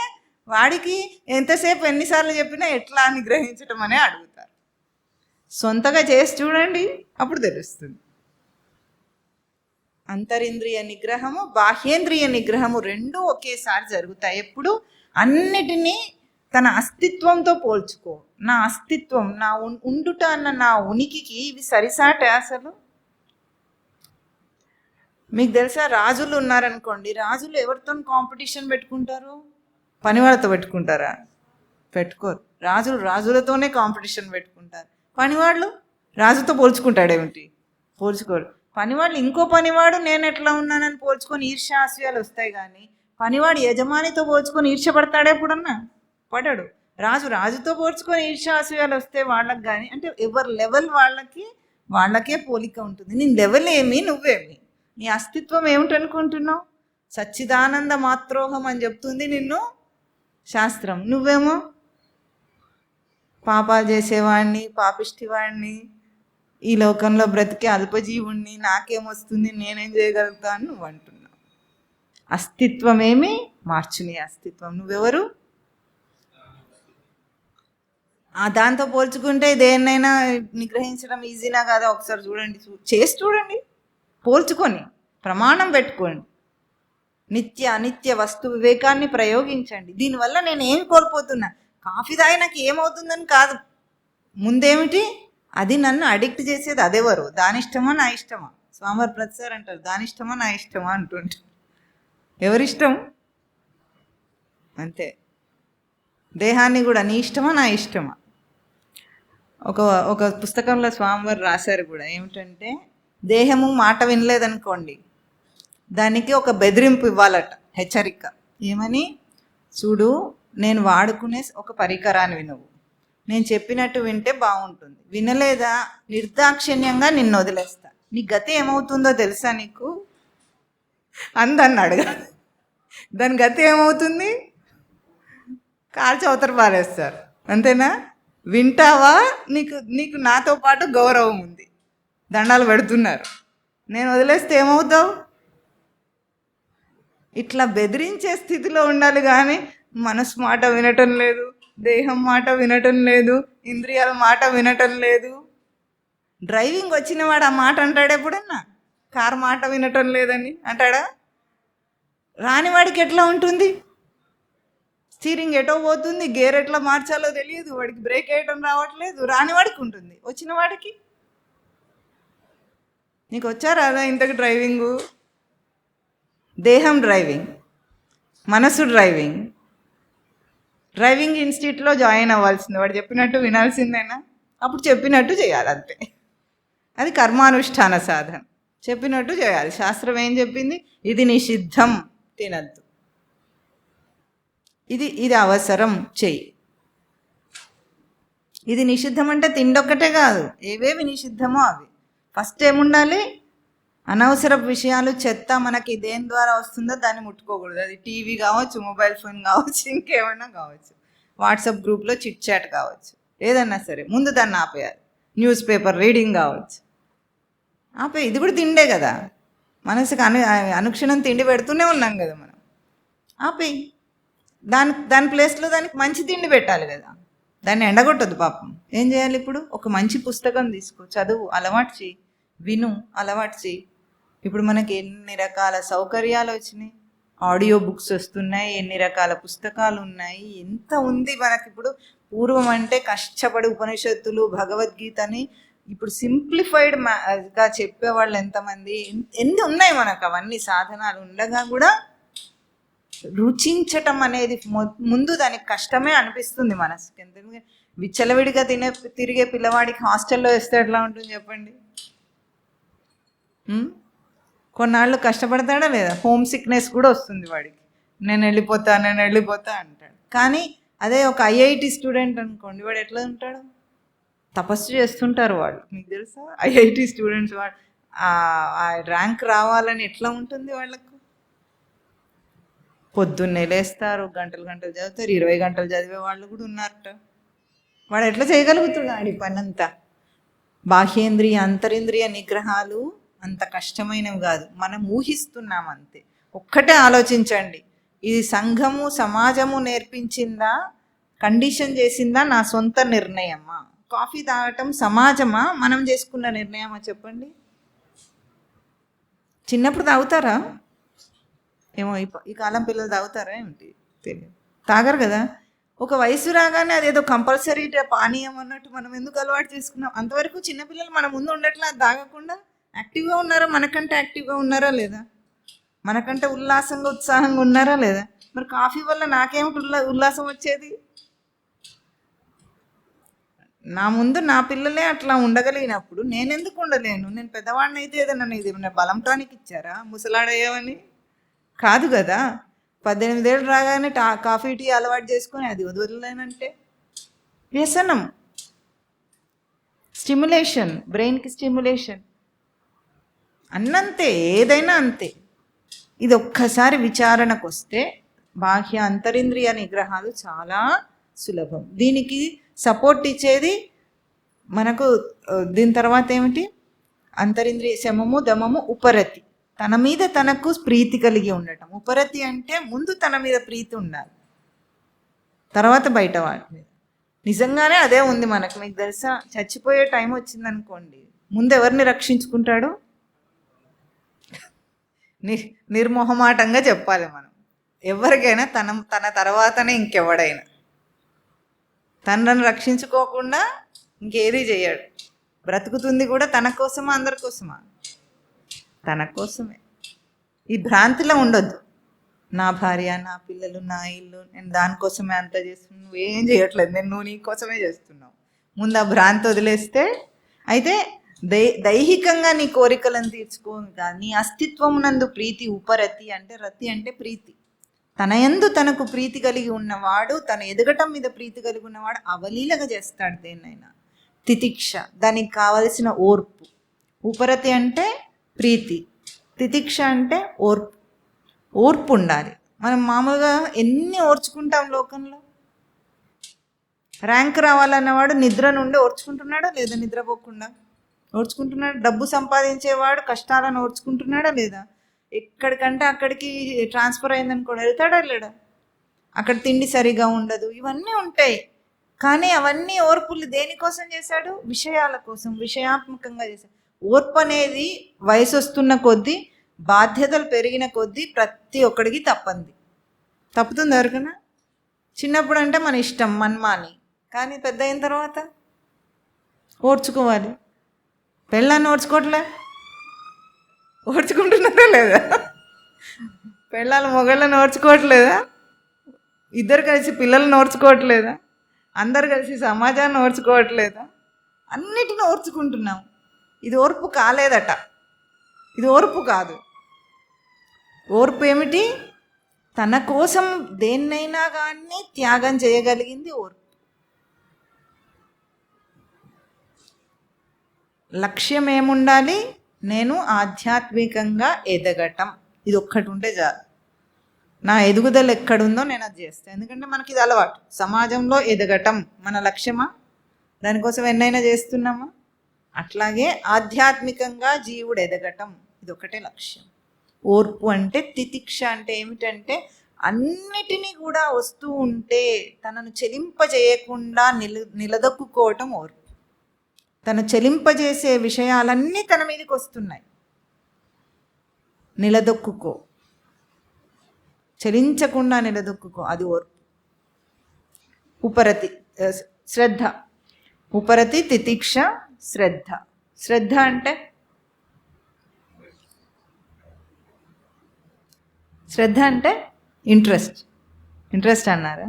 వాడికి ఎంతసేపు ఎన్నిసార్లు చెప్పినా ఎట్లా నిగ్రహించటం అనే అడుగుతారు. సొంతగా చేసి చూడండి, అప్పుడు తెలుస్తుంది. అంతరింద్రియ నిగ్రహము, బాహ్యేంద్రియ నిగ్రహము రెండూ ఒకేసారి జరుగుతాయి. ఎప్పుడు? అన్నిటినీ తన అస్తిత్వంతో పోల్చుకో. నా అస్తిత్వం, నా ఉండుట అన్న నా ఉనికికి ఇవి సరిసాటే అసలు? మీకు తెలుసా, రాజులు ఉన్నారనుకోండి, రాజులు ఎవరితో కాంపిటీషన్ పెట్టుకుంటారు? పనివాళ్ళతో పెట్టుకుంటారా? పెట్టుకోరు. రాజులు రాజులతోనే కాంపిటీషన్ పెట్టుకుంటారు. పనివాళ్ళు రాజుతో పోల్చుకుంటాడేమిటి? పోల్చుకోరు. పనివాళ్ళు ఇంకో పనివాడు నేను ఎట్లా ఉన్నానని పోల్చుకొని ఈర్ష్యాస్యాలు వస్తాయి. కానీ పనివాడు యజమానితో పోల్చుకొని ఈర్ష్యపడతాడు ఎప్పుడన్నా? పడడు. రాజు రాజుతో పోల్చుకొని ఈర్ష్యాస్యాలు వస్తే వాళ్ళకి కానీ, అంటే ఎవరి లెవెల్ వాళ్ళకే పోలిక ఉంటుంది. నీ లెవెల్ ఏమి, నువ్వేమి, నీ అస్తిత్వం ఏమిటనుకుంటున్నావు? సచ్చిదానంద మాత్రోహం అని చెప్తుంది నిన్ను శాస్త్రం. నువ్వేమో పాపాలు చేసేవాడిని, పాపిష్టివాడిని, ఈ లోకంలో బ్రతికే అల్పజీవుణ్ణి, నాకేమొస్తుంది, నేనేం చేయగలుగుతా అని నువ్వు అంటున్నావు. అస్తిత్వమేమి మార్చు నీ అస్తిత్వం. నువ్వెవరు? దాంతో పోల్చుకుంటే దేన్నైనా నిగ్రహించడం ఈజీనా కాదా? ఒకసారి చూడండి, చేసి చూడండి, పోల్చుకొని ప్రమాణం పెట్టుకోండి. నిత్య అనిత్య వస్తు వివేకాన్ని ప్రయోగించండి. దీనివల్ల నేను ఏమి కోల్పోతున్నా? కాఫీ తాగి నాకు ఏమవుతుందని కాదు. ముందేమిటి? అది నన్ను అడిక్ట్ చేసేది అదెవరు? దానిష్టమా నా ఇష్టమా? స్వామివారు ప్రతిసారి అంటారు, దానిష్టమా నా ఇష్టమా అంటుంటారు. ఎవరిష్టం? అంతే. దేహాన్ని కూడా నీ ఇష్టమా నా ఇష్టమా? ఒక పుస్తకంలో స్వామివారు రాశారు కూడా, ఏమిటంటే దేహము మాట వినలేదనుకోండి, దానికి ఒక బెదిరింపు ఇవ్వాలట, హెచ్చరిక. ఏమని? చూడు, నేను వాడుకునే ఒక పరికరాన్ని వినవు, నేను చెప్పినట్టు వింటే బాగుంటుంది, వినలేదా నిర్దాక్షిణ్యంగా నిన్ను వదిలేస్తా. నీ గతి ఏమవుతుందో తెలుసా నీకు? అందన్ని అడగాలి. దాని గతి ఏమవుతుంది? కాల్చి అవతల పారేస్తారు. అంతేనా? వింటావా? నీకు నాతో పాటు గౌరవం ఉంది, దండాలు పెడుతున్నారు, నేను వదిలేస్తే ఏమవుతావు? ఇట్లా బెదిరించే స్థితిలో ఉండాలి. కానీ మనసు మాట వినటం లేదు, దేహం మాట వినటం లేదు, ఇంద్రియాల మాట వినటం లేదు. డ్రైవింగ్ వచ్చిన వాడు ఆ మాట అంటాడు ఎప్పుడన్నా? కారు మాట వినటం లేదని అంటాడా? రానివాడికి ఎట్లా ఉంటుంది? స్టీరింగ్ ఎటో పోతుంది, గేర్ ఎట్లా మార్చాలో తెలియదు, వాడికి బ్రేక్ వేయటం రావట్లేదు. రానివాడికి ఉంటుంది, వచ్చిన వాడికి? నీకు వచ్చారా ఇంతకు డ్రైవింగు? దేహం డ్రైవింగ్, మనసు డ్రైవింగ్. డ్రైవింగ్ ఇన్స్టిట్యూట్లో జాయిన్ అవ్వాల్సింది, వాడు చెప్పినట్టు వినాల్సిందేనా? అప్పుడు చెప్పినట్టు చేయాలి అంతే. అది కర్మానుష్ఠాన సాధన. చెప్పినట్టు చేయాలి. శాస్త్రం ఏం చెప్పింది? ఇది నిషిద్ధం, తినద్దు, ఇది అవసరం, చెయ్యి. ఇది నిషిద్ధం అంటే తిండొక్కటే కాదు, ఏవేవి నిషిద్ధమో అవి. ఫస్ట్ ఏముండాలి? అనవసర విషయాలు, చెత్త మనకి దేని ద్వారా వస్తుందో దాన్ని ముట్టుకోకూడదు. అది టీవీ కావచ్చు, మొబైల్ ఫోన్ కావచ్చు, ఇంకేమైనా కావచ్చు, వాట్సాప్ గ్రూప్లో చిట్ చాట్ కావచ్చు, ఏదన్నా సరే ముందు దాన్ని ఆపేయాలి. న్యూస్ పేపర్ రీడింగ్ కావచ్చు, ఆపే. ఇది కూడా తిండే కదా, మనసుకు అనుక్షణం తిండి పెడుతూనే ఉన్నాం కదా మనం. ఆపేయి. దాని ప్లేస్లో దానికి మంచి తిండి పెట్టాలి కదా, దాన్ని ఎండగొట్టద్దు పాపం. ఏం చేయాలి? ఇప్పుడు ఒక మంచి పుస్తకం తీసుకో, చదువు, అలవాటు చేయి, విను, అలవాటు చేయి. ఇప్పుడు మనకి ఎన్ని రకాల సౌకర్యాలు వచ్చినాయి, ఆడియో బుక్స్ వస్తున్నాయి, ఎన్ని రకాల పుస్తకాలు ఉన్నాయి, ఎంత ఉంది మనకి ఇప్పుడు. పూర్వం అంటే కష్టపడి ఉపనిషత్తులు, భగవద్గీతని ఇప్పుడు సింప్లిఫైడ్గా చెప్పేవాళ్ళు ఎంతమంది, ఎన్ని ఉన్నాయి మనకు. అవన్నీ సాధనాలు ఉండగా కూడా రుచించటం అనేది ముందు దానికి కష్టమే అనిపిస్తుంది మనసుకి. ఎందుకంటే విచ్చలవిడిగా తిరిగే పిల్లవాడికి హాస్టల్లో వేస్తే ఎట్లా ఉంటుంది చెప్పండి? కొన్నాళ్ళు కష్టపడతాడా లేదా? హోమ్ సిక్నెస్ కూడా వస్తుంది వాడికి. నేను వెళ్ళిపోతా అంటాడు. కానీ అదే ఒక ఐఐటి స్టూడెంట్ అనుకోండి, వాడు ఎట్లా ఉంటాడు? తపస్సు చేస్తుంటారు వాళ్ళు. మీకు తెలుసా? ఐఐటి స్టూడెంట్స్ వాడు ఆ ర్యాంక్ రావాలని ఎట్లా ఉంటుంది వాళ్ళకు? పొద్దున్నే లేస్తారు, గంటలు చదువుతారు, 20 గంటలు చదివే వాళ్ళు కూడా ఉన్నారట. వాడు ఎట్లా చేయగలుగుతున్నాడు ఈ పని అంతా? బాహ్యేంద్రియ అంతరింద్రియ నిగ్రహాలు అంత కష్టమైనవి కాదు, మనం ఊహిస్తున్నాం అంతే. ఒక్కటే ఆలోచించండి, ఇది సంఘము సమాజము నేర్పించిందా, కండిషన్ చేసిందా, నా సొంత నిర్ణయమా? కాఫీ తాగటం సమాజమా, మనం చేసుకున్న నిర్ణయమా చెప్పండి? చిన్నప్పుడు తాగుతారా? ఏమో ఈ కాలం పిల్లలు తాగుతారా ఏమిటి తెలియదు, తాగరు కదా. ఒక వయసు రాగానే అదేదో కంపల్సరీ పానీయం అన్నట్టు మనం ఎందుకు అలవాటు చేసుకున్నాం? అంతవరకు చిన్నపిల్లలు మన ముందు ఉండట్లా, అది తాగకుండా యాక్టివ్గా ఉన్నారా? మనకంటే యాక్టివ్గా ఉన్నారా లేదా? మనకంటే ఉల్లాసంగా ఉత్సాహంగా ఉన్నారా లేదా? మరి కాఫీ వల్ల నాకేమిటి ఉల్లాసం వచ్చేది? నా ముందు నా పిల్లలే అట్లా ఉండగలిగినప్పుడు నేనెందుకు ఉండలేను? నేను పెద్దవాడిని అయితే ఏదన్నా ఇది బలంటానికి ఇచ్చారా ముసలాడయ్యావని? కాదు కదా. 18 ఏళ్ళు రాగానే కాఫీ టీ అలవాటు చేసుకొని అది వదలలేనంటే వ్యసనం. స్టిమ్యులేషన్, బ్రెయిన్కి స్టిమ్యులేషన్ అన్నంతే, ఏదైనా అంతే. ఇది ఒక్కసారి విచారణకు వస్తే బాహ్య అంతరింద్రియ నిగ్రహాలు చాలా సులభం. దీనికి సపోర్ట్ ఇచ్చేది మనకు దీని తర్వాత ఏమిటి? అంతరింద్రియ శమము, దమము, ఉపరతి. తన మీద తనకు ప్రీతి కలిగి ఉండటం. ఉపరతి అంటే ముందు తన మీద ప్రీతి ఉండాలి, తర్వాత బయట వాటి మీద. నిజంగానే అదే ఉంది మనకు. మీకు తెలుసా, చచ్చిపోయే టైం వచ్చిందనుకోండి, ముందు ఎవరిని రక్షించుకుంటాడు? నిర్మోహమాటంగా చెప్పాలి మనం. ఎవరికైనా తన తర్వాతనే ఇంకెవడైనా. తనను రక్షించుకోకుండా ఇంకేది చేయడు. బ్రతుకుతుంది కూడా తన కోసమా అందరి కోసమా? తన కోసమే. ఈ భ్రాంతిలో ఉండొద్దు, నా భార్య, నా పిల్లలు, నా ఇల్లు, నేను దానికోసమే అంత చేస్తున్నాను. నువ్వేం చేయట్లేదు, నువ్వు నీ కోసమే చేస్తున్నావు. ముందు ఆ భ్రాంతి వదిలేస్తే, అయితే దైహికంగా నీ కోరికలను తీర్చుకోను కానీ నీ అస్తిత్వం నందు ప్రీతి, ఉపరతి అంటే, రతి అంటే ప్రీతి. తన యందు తనకు ప్రీతి కలిగి ఉన్నవాడు, తన ఎదగటం మీద ప్రీతి కలిగి ఉన్నవాడు అవలీలగా చేస్తాడు దేన్నైనా. తితిక్ష, దానికి కావలసిన ఓర్పు. ఉపరతి అంటే ప్రీతి, తితిక్ష అంటే ఓర్పు. ఓర్పు ఉండాలి. మనం మామూలుగా ఎన్ని ఓర్చుకుంటాం లోకంలో. ర్యాంక్ రావాలన్నవాడు నిద్ర నుండి ఓర్చుకుంటున్నాడా లేదా? నిద్రపోకుండా ఓర్చుకుంటున్నాడు. డబ్బు సంపాదించేవాడు కష్టాలను ఓర్చుకుంటున్నాడా లేదా? ఎక్కడికంటే అక్కడికి ట్రాన్స్ఫర్ అయిందనుకోండి, వెళ్తాడా లేడా? అక్కడ తిండి సరిగా ఉండదు, ఇవన్నీ ఉంటాయి. కానీ అవన్నీ ఓర్పులు దేనికోసం చేశాడు? విషయాల కోసం, విషయాత్మకంగా చేశాడు. ఓర్పు అనేది వయసు వస్తున్న కొద్దీ, బాధ్యతలు పెరిగిన కొద్దీ ప్రతి ఒక్కడికి తప్పుతుంది ఎవరికైనా. చిన్నప్పుడు అంటే మన ఇష్టం, మన్మాని. కానీ పెద్ద అయిన తర్వాత ఓర్చుకోవాలి. పెళ్ళాన్ని ఓర్చుకోవట్లే, ఓర్చుకుంటున్నారా లేదా? పెళ్ళాలు మొగళ్ళని ఓర్చుకోవట్లేదా? ఇద్దరు కలిసి పిల్లల్ని ఓర్చుకోవట్లేదా? అందరు కలిసి సమాజాన్ని ఓర్చుకోవట్లేదా? అన్నిటిని ఓర్చుకుంటున్నాం. ఇది ఓర్పు కాలేదట. ఇది ఓర్పు కాదు. ఓర్పు ఏమిటి? తన కోసం దేన్నైనా కానీ త్యాగం చేయగలిగింది ఓర్పు. లక్ష్యం ఏముండాలి? నేను ఆధ్యాత్మికంగా ఎదగటం. ఇది ఒక్కటి ఉంటే చాలు. నా ఎదుగుదల ఎక్కడుందో నేను అది చేస్తాను. ఎందుకంటే మనకి ఇది అలవాటు. సమాజంలో ఎదగటం మన లక్ష్యమా? దానికోసం ఎన్నైనా చేస్తున్నామా? అట్లాగే ఆధ్యాత్మికంగా జీవుడు ఎదగటం, ఇది ఒకటే లక్ష్యం. ఓర్పు అంటే, తితిక్ష అంటే ఏమిటంటే అన్నిటినీ కూడా వస్తూ ఉంటే తనను చెలింపజేయకుండా నిలదొక్కుకోవటం ఓర్పు. తను చెలింపజేసే విషయాలన్నీ తన మీదకి వస్తున్నాయి, నిలదొక్కుకో, చలించకుండా నిలదొక్కుకో, అది ఓర్పు. ఉపరతి శ్రద్ధ. ఉపరతి, తితిక్ష, శ్రద్ధ. శ్రద్ధ అంటే ఇంట్రెస్ట్. ఇంట్రెస్ట్ అన్నారా?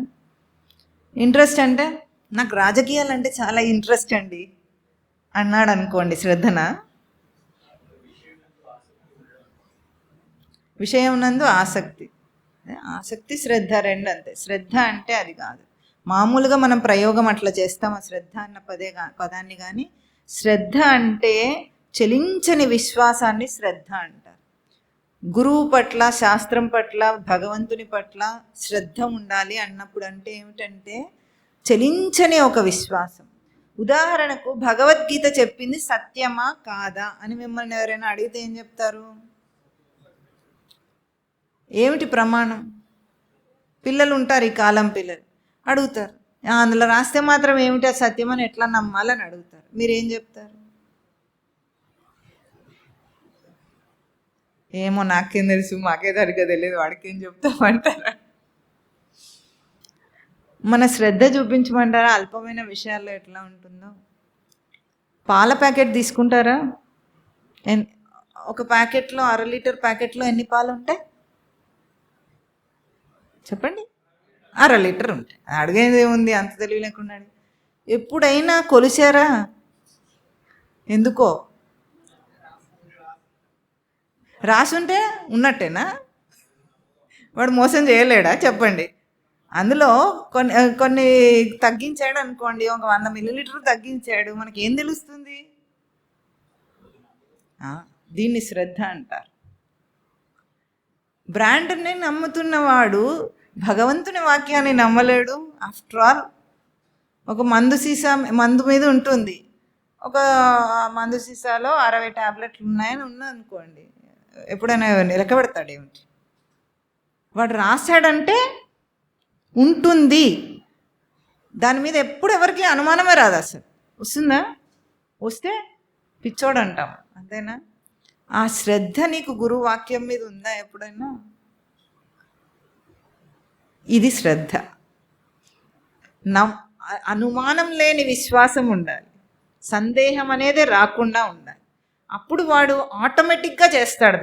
ఇంట్రెస్ట్ అంటే నాకు రాజకీయాలు అంటే చాలా ఇంట్రెస్ట్ అండి అన్నాడు అనుకోండి, శ్రద్ధనా? విషయం నందు ఆసక్తి. ఆసక్తి, శ్రద్ధ రెండు అంతే. శ్రద్ధ అంటే అది కాదు. మామూలుగా మనం ప్రయోగం అట్లా చేస్తాం ఆ శ్రద్ధ అన్న పదాన్ని. కానీ శ్రద్ధ అంటే చలించని విశ్వాసాన్ని శ్రద్ధ అంటారు. గురువు పట్ల, శాస్త్రం పట్ల, భగవంతుని పట్ల శ్రద్ధ ఉండాలి అన్నప్పుడు అంటే ఏమిటంటే చలించని ఒక విశ్వాసం. ఉదాహరణకు భగవద్గీత చెప్పింది సత్యమా కాదా అని మిమ్మల్ని ఎవరైనా అడిగితే ఏం చెప్తారు? ఏమిటి ప్రమాణం? పిల్లలు ఉంటారు, ఈ కాలం పిల్లలు అడుగుతారు, అందులో రాస్తే మాత్రం ఏమిటి ఆ సత్యమని ఎట్లా నమ్మాలని అడుగుతారు. మీరేం చెప్తారు? ఏమో నాకేం తెలుసు, మాకే సరిగ్గా తెలియదు, వాడికేం చెప్తామంటారా? మన శ్రద్ధ చూపించమంటారా? అల్పమైన విషయాల్లో ఎట్లా ఉంటుందో. పాల ప్యాకెట్ తీసుకుంటారా? ఒక ప్యాకెట్లో, 1/2 లీటర్ ప్యాకెట్లో ఎన్ని పాలు ఉంటాయి చెప్పండి? 1/2 లీటర్ ఉంటాయి. అడిగేది ఏముంది, అంత తెలివి లేకుండా. ఎప్పుడైనా కొలిచారా? ఎందుకో రాసుంటే ఉన్నట్టేనా? వాడు మోసం చేయలేడా చెప్పండి? అందులో కొన్ని తగ్గించాడు అనుకోండి, ఒక 100 మిల్లీలీటర్ తగ్గించాడు, మనకి ఏం తెలుస్తుంది? దీన్ని శ్రద్ధ అంటారు. బ్రాండ్ని నమ్ముతున్నవాడు భగవంతుని వాక్యాన్ని నమ్మలేడు. ఆఫ్టర్ ఆల్ ఒక మందు మీద ఉంటుంది, ఒక మందు సీసాలో 60 టాబ్లెట్లు ఉన్నాయని ఉన్నదనుకోండి, ఎప్పుడైనా లెక్క పెడతాడు ఏమిటి? వాడు రాశాడంటే ఉంటుంది. దాని మీద ఎప్పుడు ఎవరికి అనుమానమే రాదు. అసలు వస్తుందా? వస్తే పిచ్చోడు అంటాం, అంతేనా? ఆ శ్రద్ధ నీకు గురువు వాక్యం మీద ఉందా ఎప్పుడైనా? ఇది శ్రద్ధ. అనుమానం లేని విశ్వాసం ఉండాలి, సందేహం అనేది రాకుండా ఉండాలి. అప్పుడు వాడు ఆటోమేటిక్గా చేస్తాడు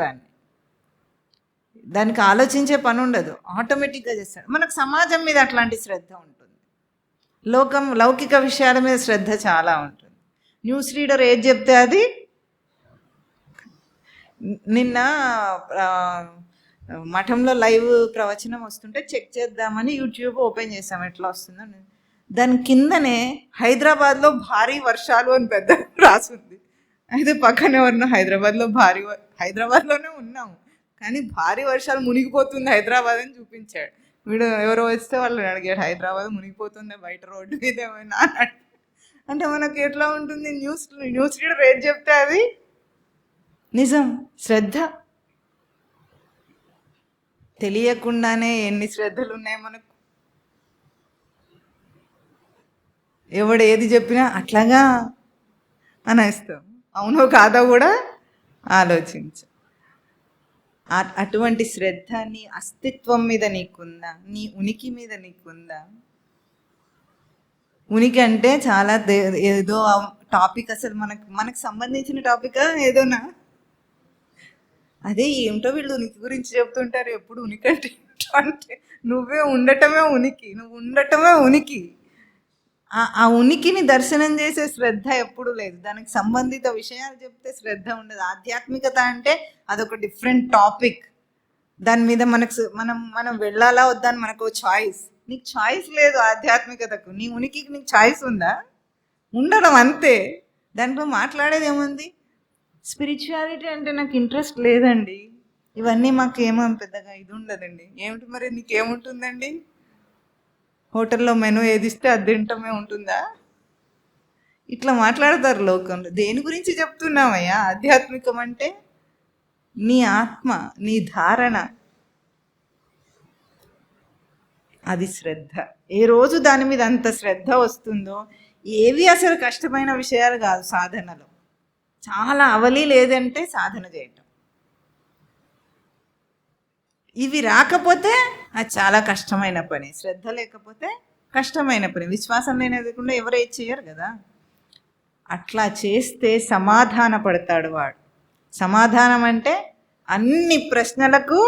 దానికి ఆలోచించే పని ఉండదు, ఆటోమేటిక్గా చేస్తాడు. మనకు సమాజం మీద అట్లాంటి శ్రద్ధ ఉంటుంది, లౌకిక విషయాల మీద శ్రద్ధ చాలా ఉంటుంది. న్యూస్ రీడర్ ఏది చెప్తే అది. నిన్న మఠంలో లైవ్ ప్రవచనం వస్తుంటే చెక్ చేద్దామని యూట్యూబ్ ఓపెన్ చేసాం, ఎట్లా వస్తుందో. దాని కిందనే హైదరాబాద్లో భారీ వర్షాలు అని పెద్ద రాసుంది. అయితే పక్కనే ఉన్న హైదరాబాద్లోనే ఉన్నాము, కానీ భారీ వర్షాలు, మునిగిపోతుంది హైదరాబాద్ అని చూపించాడు. వీడు ఎవరో వస్తే వాళ్ళని అడిగాడు, హైదరాబాద్ మునిగిపోతుంది బయట రోడ్డు మీద ఏమైనా అంటే మనకు ఎట్లా ఉంటుంది? న్యూస్ రీడర్ ఏది చెప్తే అది నిజం. శ్రద్ధ. తెలియకుండానే ఎన్ని శ్రద్ధలు ఉన్నాయి మనకు. ఎవడు ఏది చెప్పినా అట్లాగా అనేస్తాం, అవునో కాదో కూడా ఆలోచించు. అటువంటి శ్రద్ధ నీ అస్తిత్వం మీద నీకుందా? నీ ఉనికి మీద నీకుందా? ఉనికి అంటే చాలా ఏదో టాపిక్, అసలు మనకు సంబంధించిన టాపికా ఏదోనా? అదే ఏమిటో వీళ్ళు ఉనికి గురించి చెప్తుంటారు ఎప్పుడు ఉనికి అంటే ఏంటో అంటే నువ్వే ఉండటమే ఉనికి, నువ్వు ఉండటమే ఉనికి. ఆ ఉనికిని దర్శనం చేసే శ్రద్ధ ఎప్పుడు లేదు. దానికి సంబంధిత విషయాలు చెప్తే శ్రద్ధ ఉండదు. ఆధ్యాత్మికత అంటే అదొక డిఫరెంట్ టాపిక్. దాని మీద మనం వెళ్ళాలా వద్దా అని మనకు చాయిస్. నీకు చాయిస్ లేదు ఆధ్యాత్మికతకు. నీ ఉనికికి నీకు చాయిస్ ఉందా? ఉండడం అంతే. దాంట్లో మాట్లాడేది ఏముంది? స్పిరిచువాలిటీ అంటే నాకు ఇంట్రెస్ట్ లేదండి, ఇవన్నీ మాకు ఏమో పెద్దగా ఇది ఉండదండి. ఏమిటి మరి నీకేముంటుందండి? హోటల్లో మెనూ ఏది ఇస్తే అది తింటమే ఉంటుందా? ఇట్లా మాట్లాడతారు లోకంలో. దేని గురించి చెప్తున్నామయ్యా? ఆధ్యాత్మికం అంటే నీ ఆత్మ, నీ ధారణ, అది శ్రద్ధ. ఏ రోజు దాని మీద అంత శ్రద్ధ వస్తుందో, ఏవి అసలు కష్టమైన విషయాలు కాదు సాధనలో. చాలా అవలి లేదంటే సాధన చేయటం. ఇవి రాకపోతే అది చాలా కష్టమైన పని. శ్రద్ధ లేకపోతే కష్టమైన పని. విశ్వాసం లేకుండా ఎవరు ఏది చేయరు కదా. అట్లా చేస్తే సమాధాన పడతాడు వాడు. సమాధానం అంటే అన్ని ప్రశ్నలకు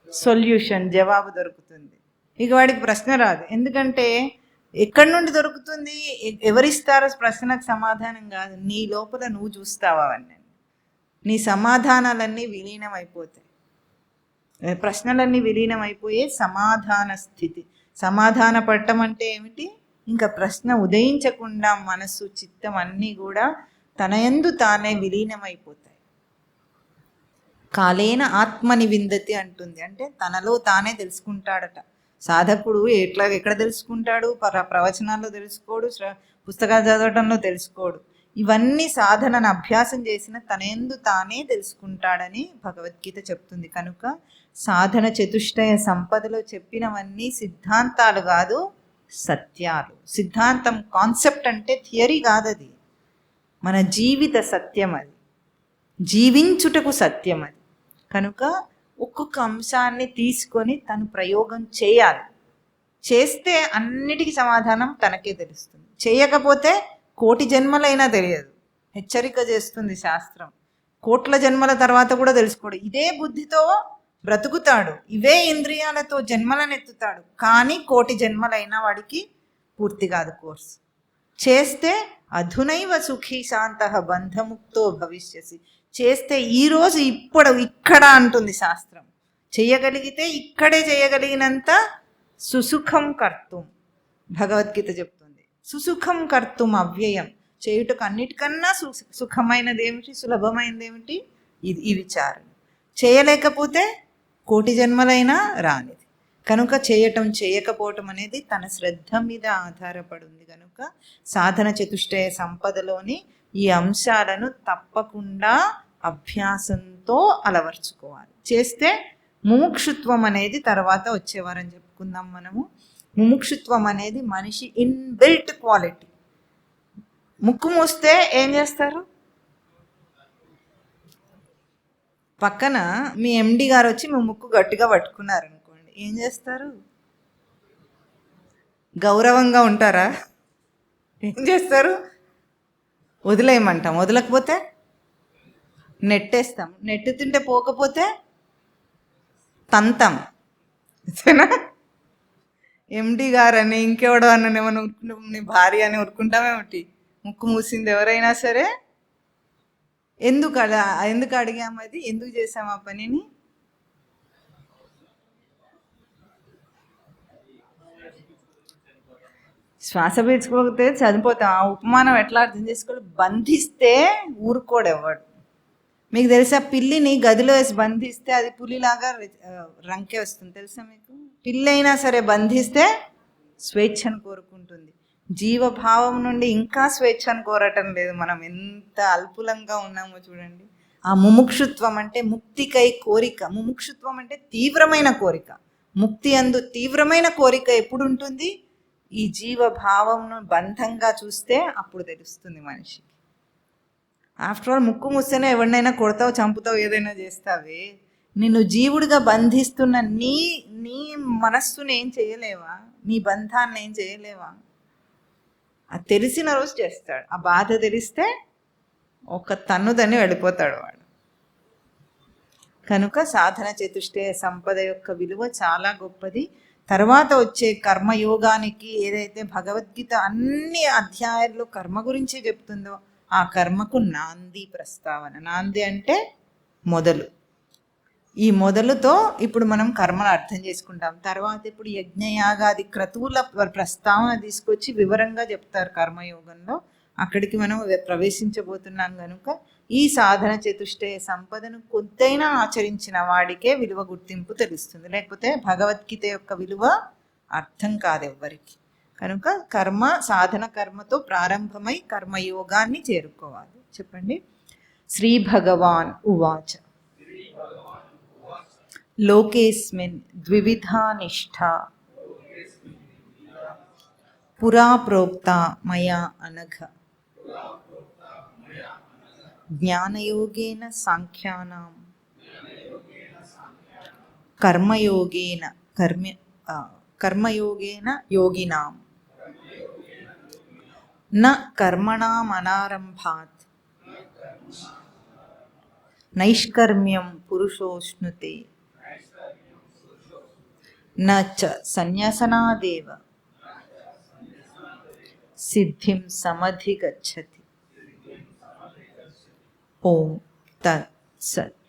సొల్యూషన్, జవాబు దొరుకుతుంది. ఇక వాడికి ప్రశ్న రాదు. ఎందుకంటే ఎక్కడి నుండి దొరుకుతుంది? ఎవరిస్తారో ప్రశ్నకు సమాధానం కాదు, నీ లోపల నువ్వు చూస్తావా అవన్నీ. నీ సమాధానాలన్నీ విలీనం అయిపోతాయి. ప్రశ్నలన్నీ విలీనం అయిపోయే సమాధాన స్థితి. సమాధాన పడటం అంటే ఏమిటి? ఇంకా ప్రశ్న ఉదయించకుండా మనసు, చిత్తం అన్నీ కూడా తన యందు తానే విలీనమైపోతాయి. కాలేన ఆత్మని విందతి అంటుంది. అంటే తనలో తానే తెలుసుకుంటాడట. సాధకుడు ఎక్కడ తెలుసుకుంటాడు? ప్రవచనాల్లో తెలుసుకోడు, పుస్తకాలు చదవటంలో తెలుసుకోడు. ఇవన్నీ సాధనను అభ్యాసం చేసిన తన యందు తానే తెలుసుకుంటాడని భగవద్గీత చెప్తుంది. కనుక సాధన చతుష్టయ సంపదలో చెప్పినవన్నీ సిద్ధాంతాలు కాదు, సత్యాలు. సిద్ధాంతం కాన్సెప్ట్ అంటే థియరీ కాదు, అది మన జీవిత సత్యం. అది జీవించుటకు సత్యం. అది కనుక ఒక్కొక్క అంశాన్ని తీసుకొని తను ప్రయోగం చేయాలి. చేస్తే అన్నిటికీ సమాధానం తనకే తెలుస్తుంది. చేయకపోతే కోటి జన్మలైనా తెలియదు. హెచ్చరిక చేస్తుంది శాస్త్రం. కోట్ల జన్మల తర్వాత కూడా తెలుసుకోడు. ఇదే బుద్ధితో బ్రతుకుతాడు, ఇవే ఇంద్రియాలతో జన్మలనెత్తుతాడు, కానీ కోటి జన్మలైనా వాడికి పూర్తి కాదు కోర్సు. చేస్తే అధునైవ సుఖీ శాంత బంధముక్తో భవిష్యసి. చేస్తే ఈరోజు ఇక్కడ అంటుంది శాస్త్రం. చేయగలిగితే ఇక్కడే చేయగలిగినంత సుసుఖం కర్తుం భగవద్గీత చెప్తుంది. సుసుఖం కర్తుం అవ్యయం. చేయుటకు అన్నిటికన్నా సుఖమైనది ఏమిటి? సులభమైనది ఏమిటి? ఈ విచారణ. చేయలేకపోతే కోటి జన్మలైనా రానిది. కనుక చేయకపోవటం అనేది తన శ్రద్ధ మీద ఆధారపడి ఉంది. కనుక సాధన చతుష్టయ సంపదలోని ఈ అంశాలను తప్పకుండా అభ్యాసంతో అలవర్చుకోవాలి. చేస్తే ముముక్షుత్వం అనేది తర్వాత వచ్చేవారని చెప్పుకుందాం మనము. ముముక్షుత్వం అనేది మనిషి ఇన్బిల్ట్ క్వాలిటీ. ముక్కు మూస్తే ఏం చేస్తారు? పక్కన మీ ఎండి గారు వచ్చి మీ ముక్కు గట్టిగా పట్టుకున్నారు అనుకోండి, ఏం చేస్తారు? గౌరవంగా ఉంటారా? ఏం చేస్తారు? వదిలేయమంటాం. వదలకపోతే నెట్టేస్తాం. నెట్టుతుంటే పోకపోతే తంతం. అంతేనా? ఎండి గారు అని ఇంకెవడో అన్న ఏమైనా ఉరుకుంటాం, నీ భార్య అని ఉరుకుంటామేమిటి? ముక్కు మూసింది ఎవరైనా సరే. ఎందుకు అడిగాము? అది ఎందుకు చేసాము ఆ పనిని? శ్వాస పీల్చుకోకపోతే చనిపోతాం. ఆ ఉపమానం ఎట్లా అర్థం చేసుకోవాలి? బంధిస్తే ఊరుకోడెవ్వడు. మీకు తెలుసా, పిల్లిని గదిలో వేసి బంధిస్తే అది పులిలాగా రంకె వస్తుంది, తెలుసా మీకు? పిల్లి అయినా సరే బంధిస్తే స్వేచ్ఛను కోరుకుంటుంది. జీవభావం నుండి ఇంకా స్వేచ్ఛను కోరటం లేదు. మనం ఎంత అల్పులంగా ఉన్నామో చూడండి. ఆ ముముక్షుత్వం అంటే ముక్తికై కోరిక. ముముక్షుత్వం అంటే తీవ్రమైన కోరిక. ముక్తి అందు తీవ్రమైన కోరిక ఎప్పుడు ఉంటుంది? ఈ జీవభావంను బంధంగా చూస్తే అప్పుడు తెలుస్తుంది మనిషికి. ఆఫ్టర్ ఆల్ ముక్కు మూస్తేనే ఎవరినైనా కొడతావు, చంపుతావు, ఏదైనా చేస్తావే. నిన్ను జీవుడిగా బంధిస్తున్న నీ మనస్సుని ఏం చేయలేవా? నీ బంధాన్ని ఏం చేయలేవా? అది తెలిసిన రోజు చేస్తాడు. ఆ బాధ తెలిస్తే ఒక తన్నుదని వెళ్ళిపోతాడు వాడు. కనుక సాధన చతుష్టయ సంపద యొక్క విలువ చాలా గొప్పది. తర్వాత వచ్చే కర్మయోగానికి ఏదైతే భగవద్గీత అన్ని అధ్యాయాల్లో కర్మ గురించి చెప్తుందో ఆ కర్మకు నాంది ప్రస్తావన. నాంది అంటే మొదలు. ఈ మొదలుతో ఇప్పుడు మనం కర్మను అర్థం చేసుకుంటాం. తర్వాత ఇప్పుడు యజ్ఞయాగాది క్రతువుల ప్రస్తావన తీసుకొచ్చి వివరంగా చెప్తారు కర్మయోగంలో. అక్కడికి మనం ప్రవేశించబోతున్నాం. కనుక ఈ సాధన చతుష్టయ సంపదను కొద్దైనా ఆచరించిన వాడికే విలువ గుర్తింపు తెలుస్తుంది. లేకపోతే భగవద్గీత యొక్క విలువ అర్థం కాదు ఎవ్వరికి. కనుక కర్మ సాధన కర్మతో ప్రారంభమై కర్మయోగాన్ని చేరుకోవాలి. చెప్పండి. శ్రీ భగవాన్ ఉవాచ లోకేస్మిన్ ద్వివిధా నిష్ఠా పురా ప్రోక్త మయా అనఘ జ్ఞానయోగేన సాంఖ్యానాం కర్మయోగేన యోగినాం న కర్మణామనారంభాత్ నైష్కర్మ్యం పురుషోష్ణుతే న చ సన్యాసనాదేవ సిద్ధిం సమధిగచ్చతి. ఓం తత్ సత్.